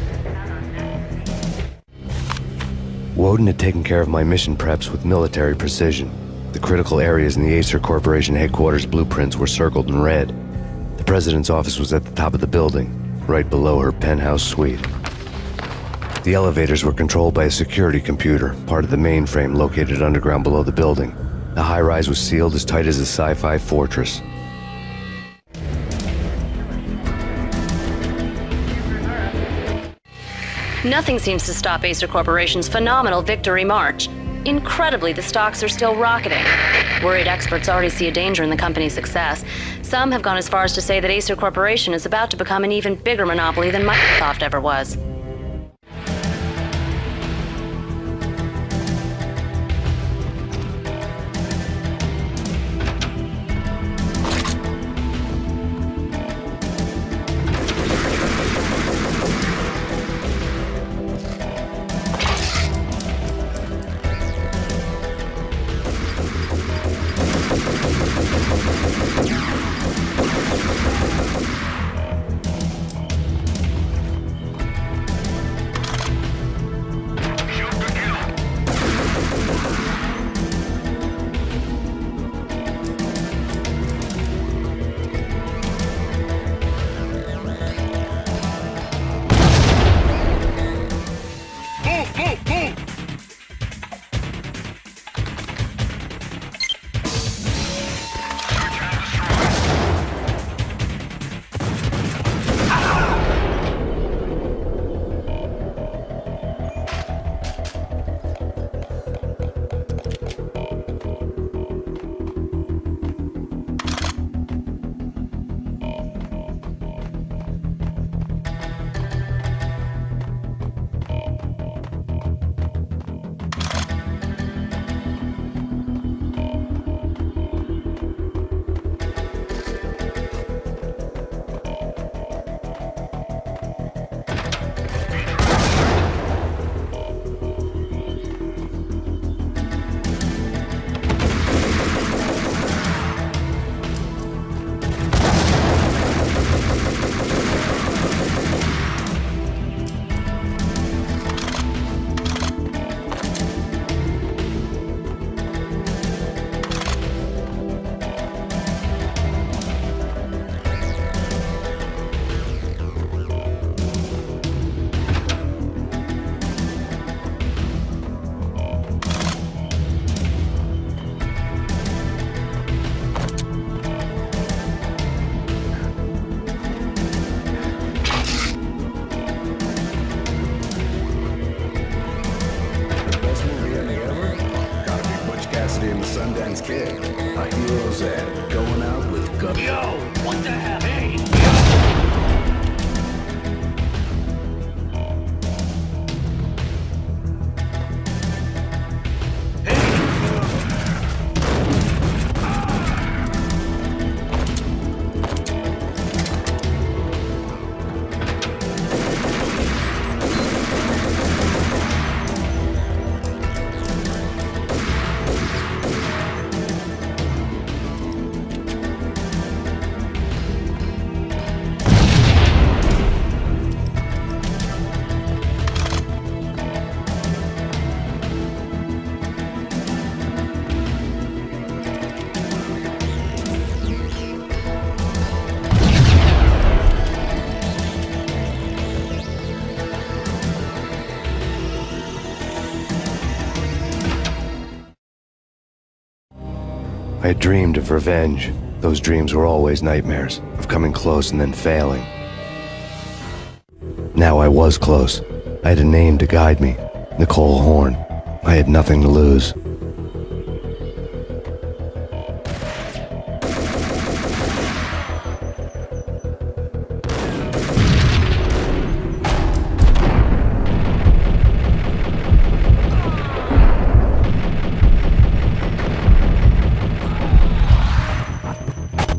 Woden had taken care of my mission preps with military precision. The critical areas in the Acer Corporation headquarters blueprints were circled in red. The president's office was at the top of the building, right below her penthouse suite. The elevators were controlled by a security computer, part of the mainframe located underground below the building. The high-rise was sealed as tight as a sci-fi fortress. Nothing seems to stop Acer Corporation's phenomenal victory march. Incredibly, the stocks are still rocketing. Worried experts already see a danger in the company's success. Some have gone as far as to say that Acer Corporation is about to become an even bigger monopoly than Microsoft ever was. And the Sundance Kid. A hero's end. Going out with gut. Yo, what the hell? Hey! I had dreamed of revenge. Those dreams were always nightmares, of coming close and then failing. Now I was close. I had a name to guide me, Nicole Horn. I had nothing to lose.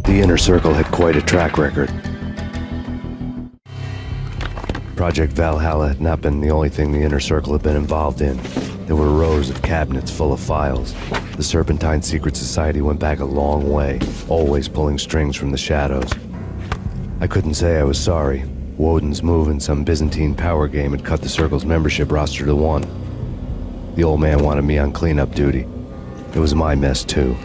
The Inner Circle had quite a track record. Project Valhalla had not been the only thing the Inner Circle had been involved in. There were rows of cabinets full of files. The Serpentine Secret Society went back a long way, always pulling strings from the shadows. I couldn't say I was sorry. Woden's move in some Byzantine power game had cut the Circle's membership roster to 1. The old man wanted me on cleanup duty. It was my mess too.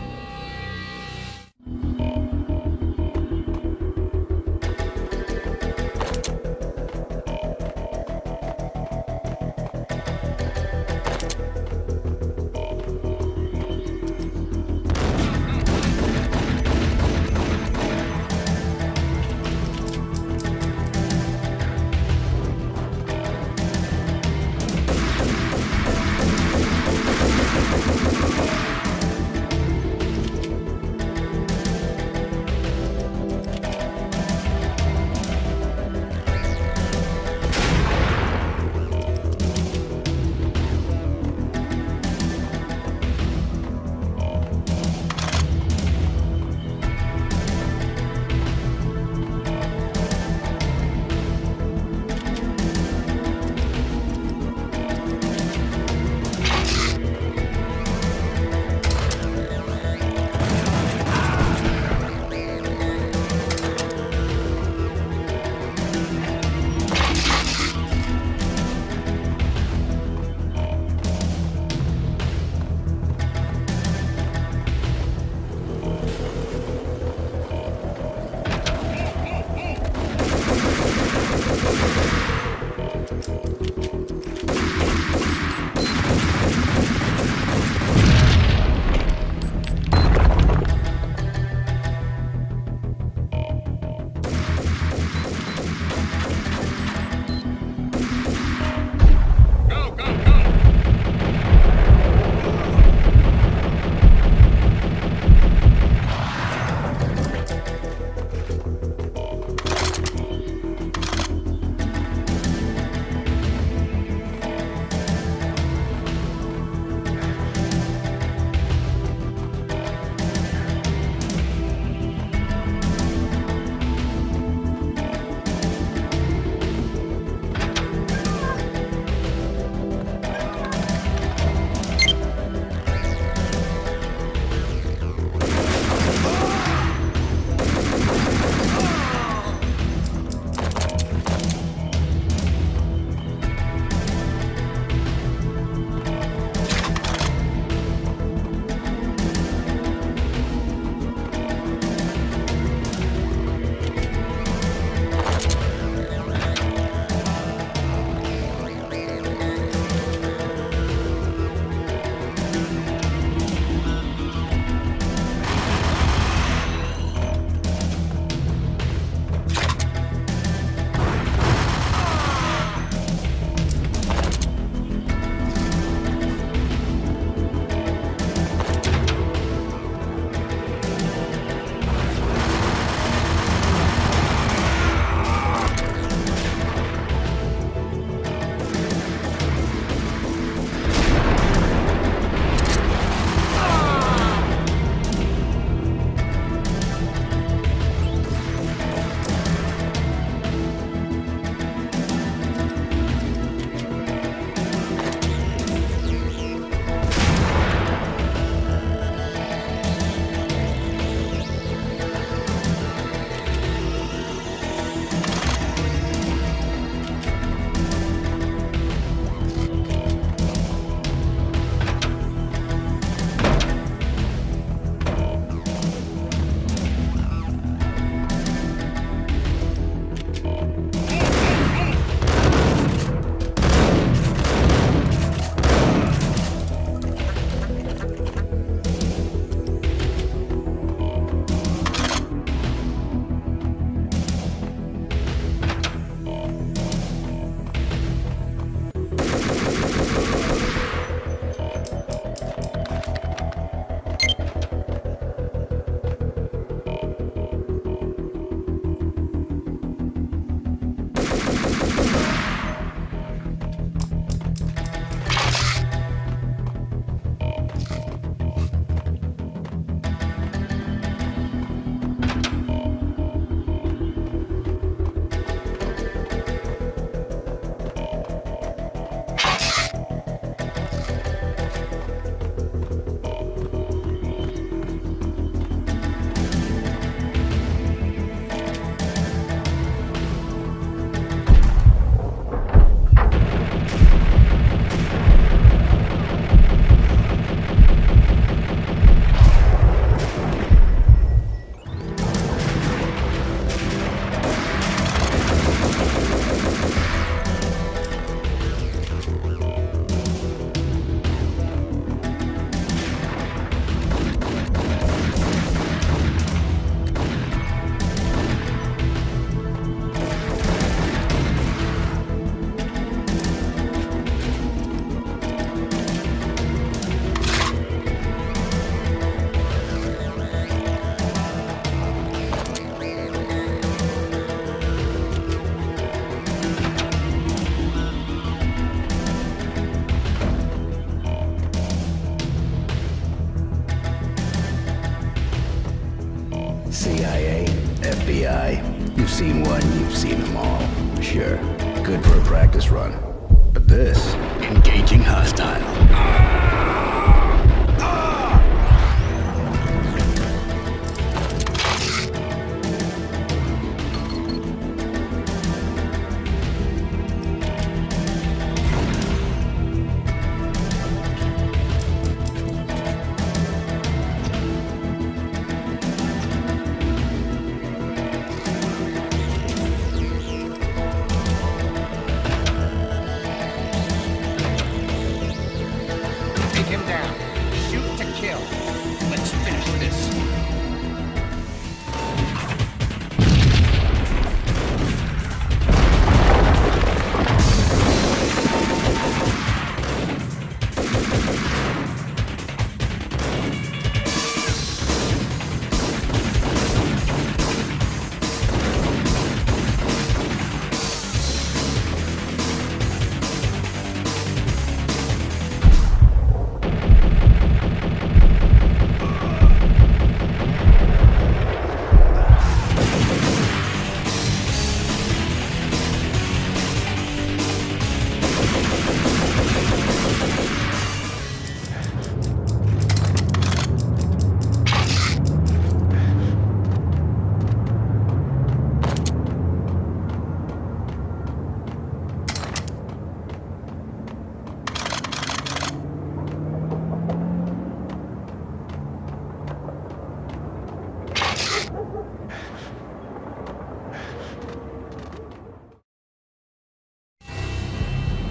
I've seen them all. Sure, good for a practice run. But this, engaging hostile. Take him down. Shoot to kill. Let's finish this.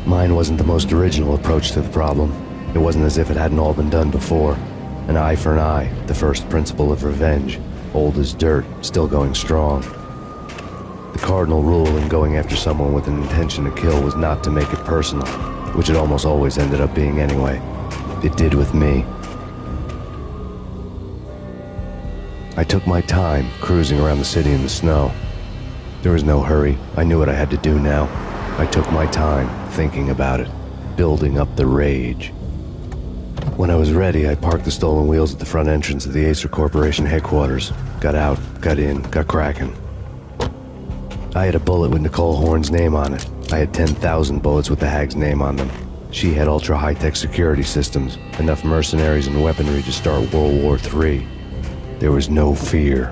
Mine wasn't the most original approach to the problem. It wasn't as if it hadn't all been done before. An eye for an eye, the first principle of revenge. Old as dirt, still going strong. The cardinal rule in going after someone with an intention to kill was not to make it personal, which it almost always ended up being anyway. It did with me. I took my time, cruising around the city in the snow. There was no hurry. I knew what I had to do now. I took my time, thinking about it, building up the rage. When I was ready, I parked the stolen wheels at the front entrance of the Acer Corporation headquarters. Got out, got in, got cracking. I had a bullet with Nicole Horn's name on it. I had 10,000 bullets with the Hag's name on them. She had ultra-high-tech security systems, enough mercenaries and weaponry to start World War III. There was no fear.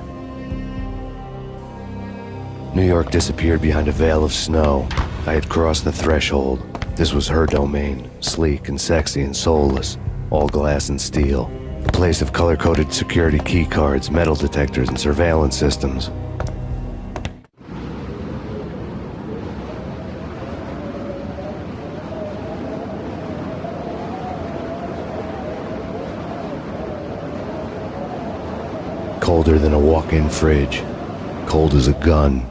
New York disappeared behind a veil of snow. I had crossed the threshold. This was her domain, sleek and sexy and soulless, all glass and steel. A place of color-coded security keycards, metal detectors, and surveillance systems. Colder than a walk-in fridge. Cold as a gun.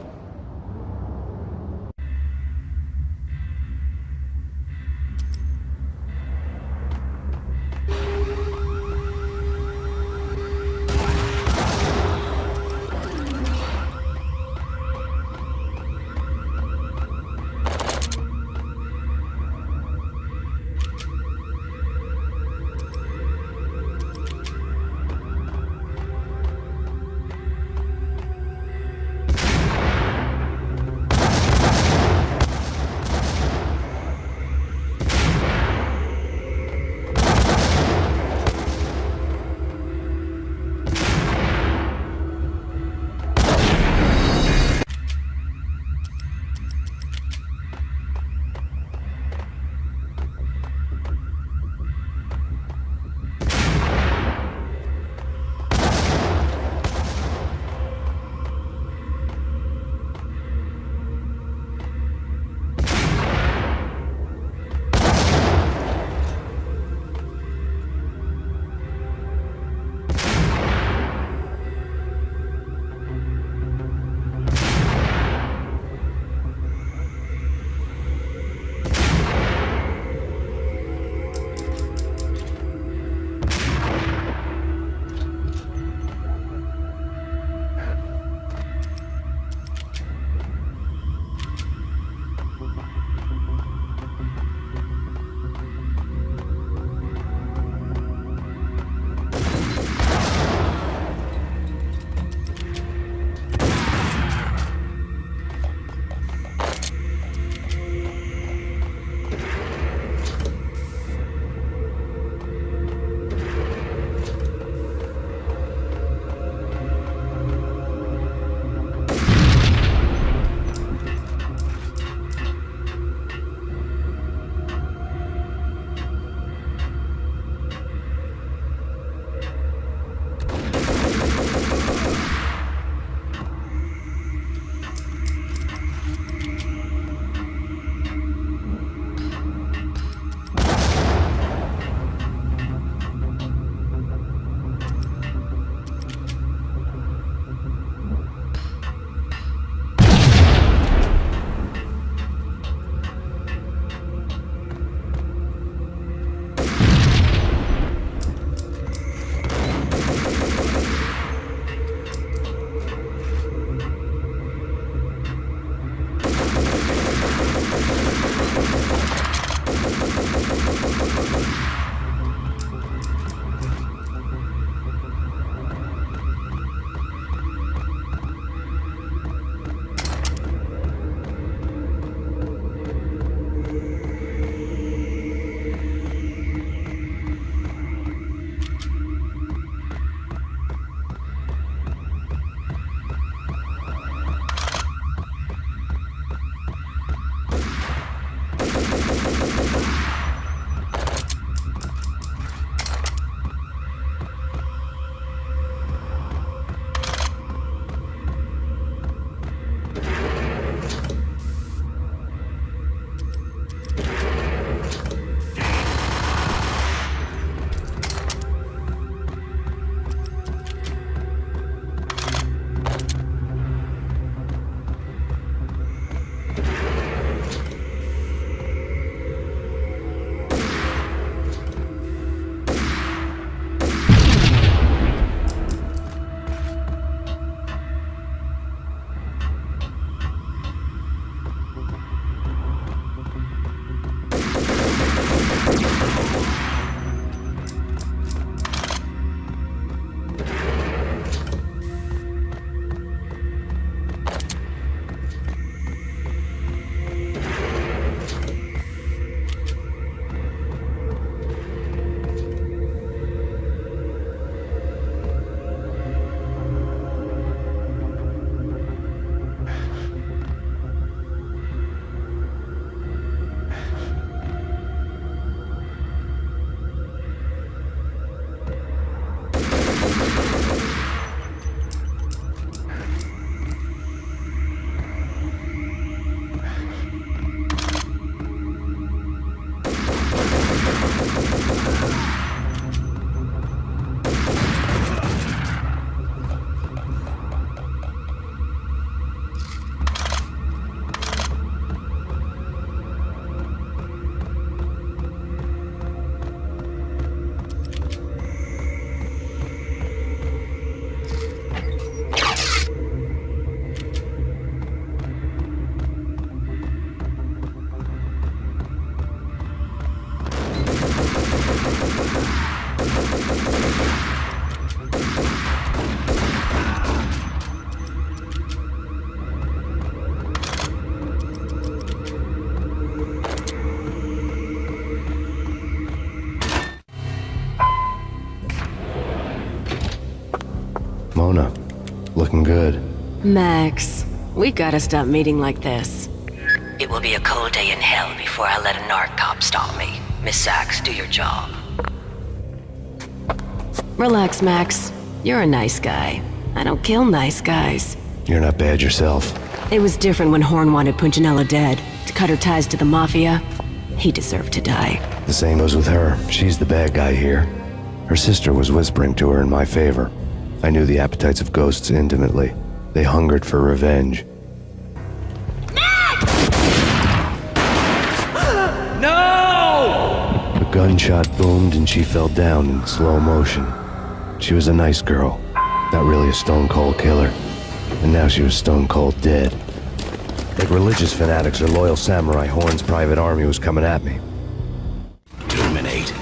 something good. Max, we gotta stop meeting like this. It will be a cold day in hell before I let a narc cop stop me. Miss Sachs, do your job. Relax, Max. You're a nice guy. I don't kill nice guys. You're not bad yourself. It was different when Horn wanted Punchinella dead, to cut her ties to the Mafia. He deserved to die. The same goes with her. She's the bad guy here. Her sister was whispering to her in my favor. I knew the appetites of ghosts intimately. They hungered for revenge. No! A gunshot boomed and she fell down in slow motion. She was a nice girl, not really a stone-cold killer. And now she was stone-cold dead. Like religious fanatics or loyal samurai, Horn's private army was coming at me. Terminate.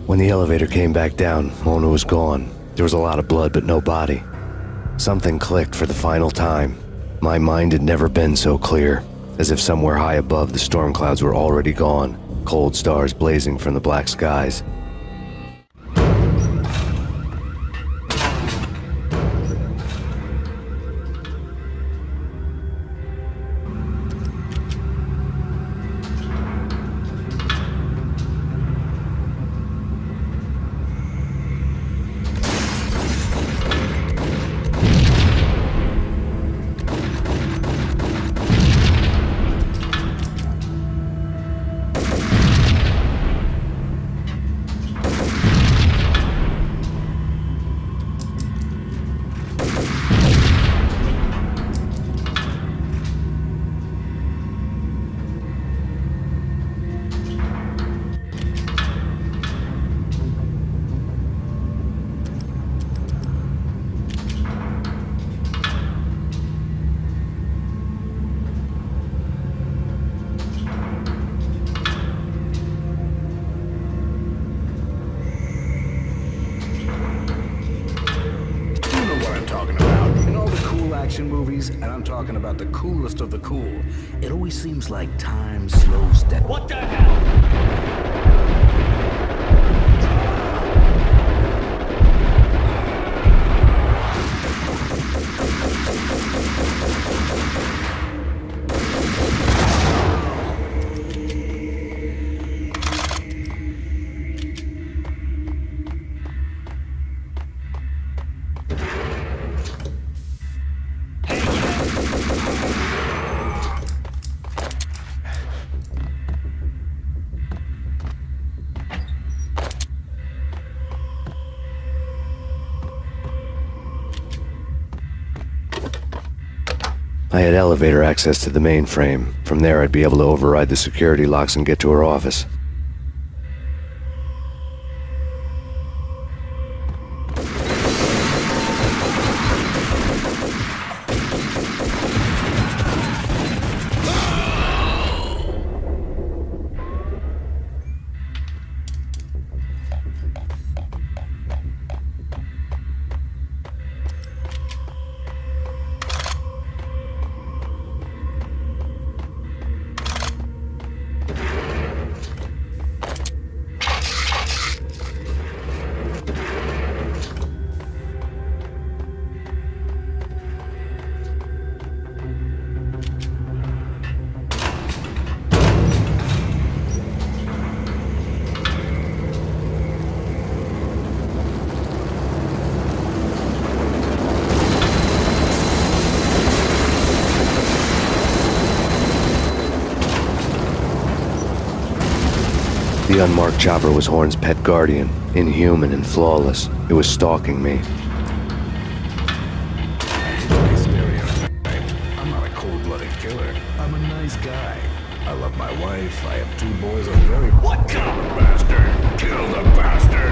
When the elevator came back down, Mona was gone. There was a lot of blood, but no body. Something clicked for the final time. My mind had never been so clear, as if somewhere high above the storm clouds were already gone, cold stars blazing from the black skies. Movies, and I'm talking about the coolest of the cool. It always seems like time slows down. What the hell? I had elevator access to the mainframe. From there, I'd be able to override the security locks and get to her office. The unmarked chopper was Horn's pet guardian, inhuman and flawless. It was stalking me. I'm not a cold-blooded killer. I'm a nice guy. I love my wife. I have 2 boys. I'm very... What? Kill the bastard! Kill the bastard!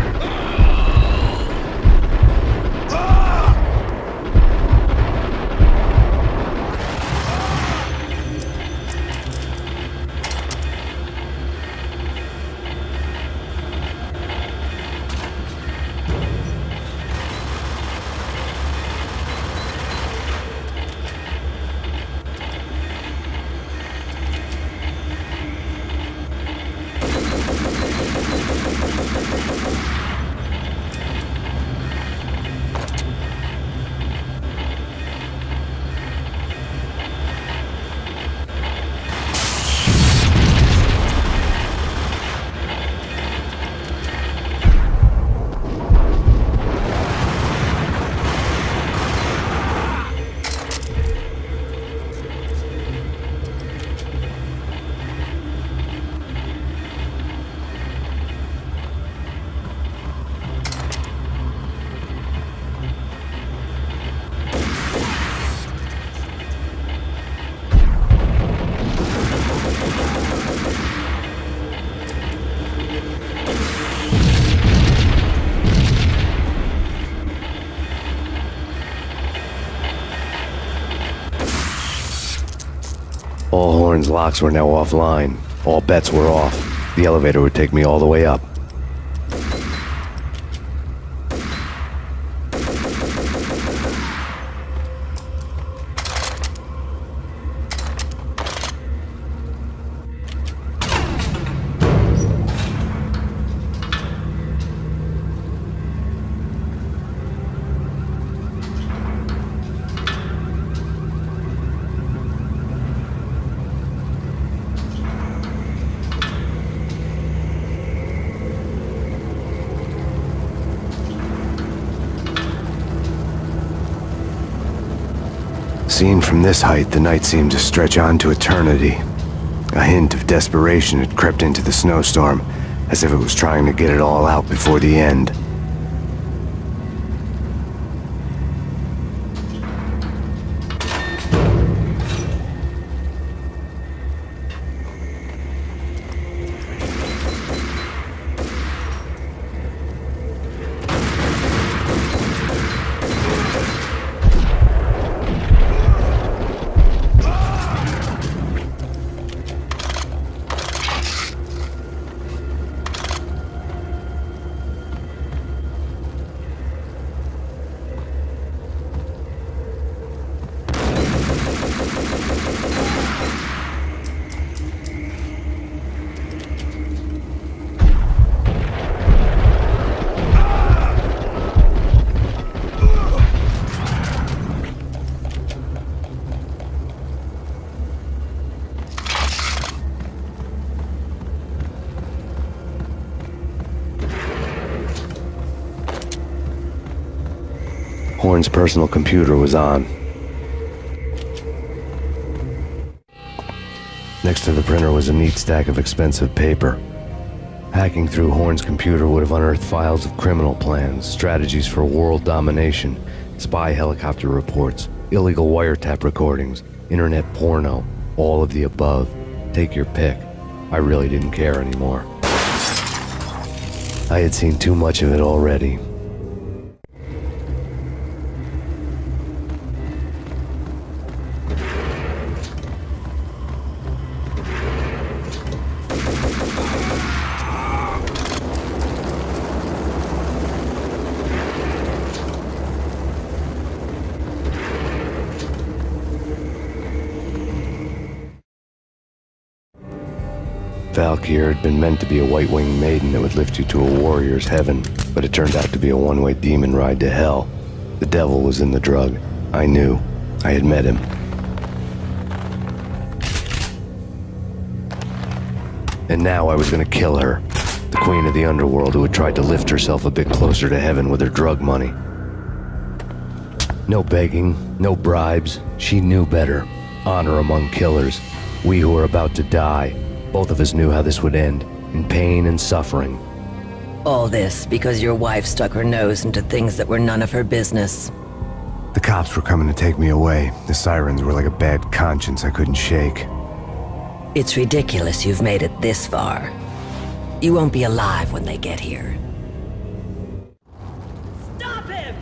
All Horn's locks were now offline. All bets were off. The elevator would take me all the way up. Seen from this height, the night seemed to stretch on to eternity. A hint of desperation had crept into the snowstorm, as if it was trying to get it all out before the end. Horn's personal computer was on. Next to the printer was a neat stack of expensive paper. Hacking through Horn's computer would have unearthed files of criminal plans, strategies for world domination, spy helicopter reports, illegal wiretap recordings, internet porno, all of the above. Take your pick. I really didn't care anymore. I had seen too much of it already. Valkyr had been meant to be a white-winged maiden that would lift you to a warrior's heaven, but it turned out to be a one-way demon ride to hell. The devil was in the drug. I knew. I had met him. And now I was gonna kill her. The queen of the underworld who had tried to lift herself a bit closer to heaven with her drug money. No begging, no bribes. She knew better. Honor among killers. We who were about to die. Both of us knew how this would end, in pain and suffering. All this because your wife stuck her nose into things that were none of her business. The cops were coming to take me away. The sirens were like a bad conscience I couldn't shake. It's ridiculous you've made it this far. You won't be alive when they get here. Stop him!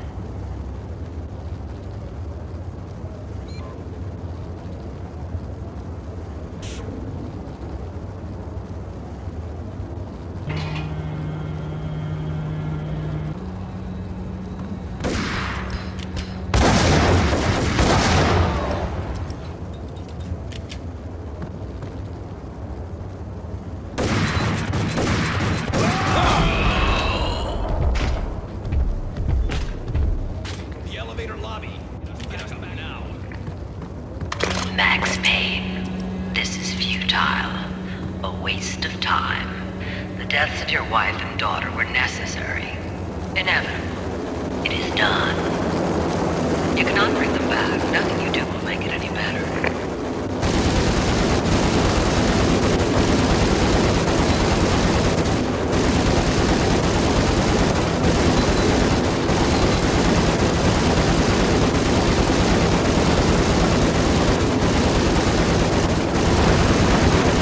Max Payne, this is futile. A waste of time. The deaths of your wife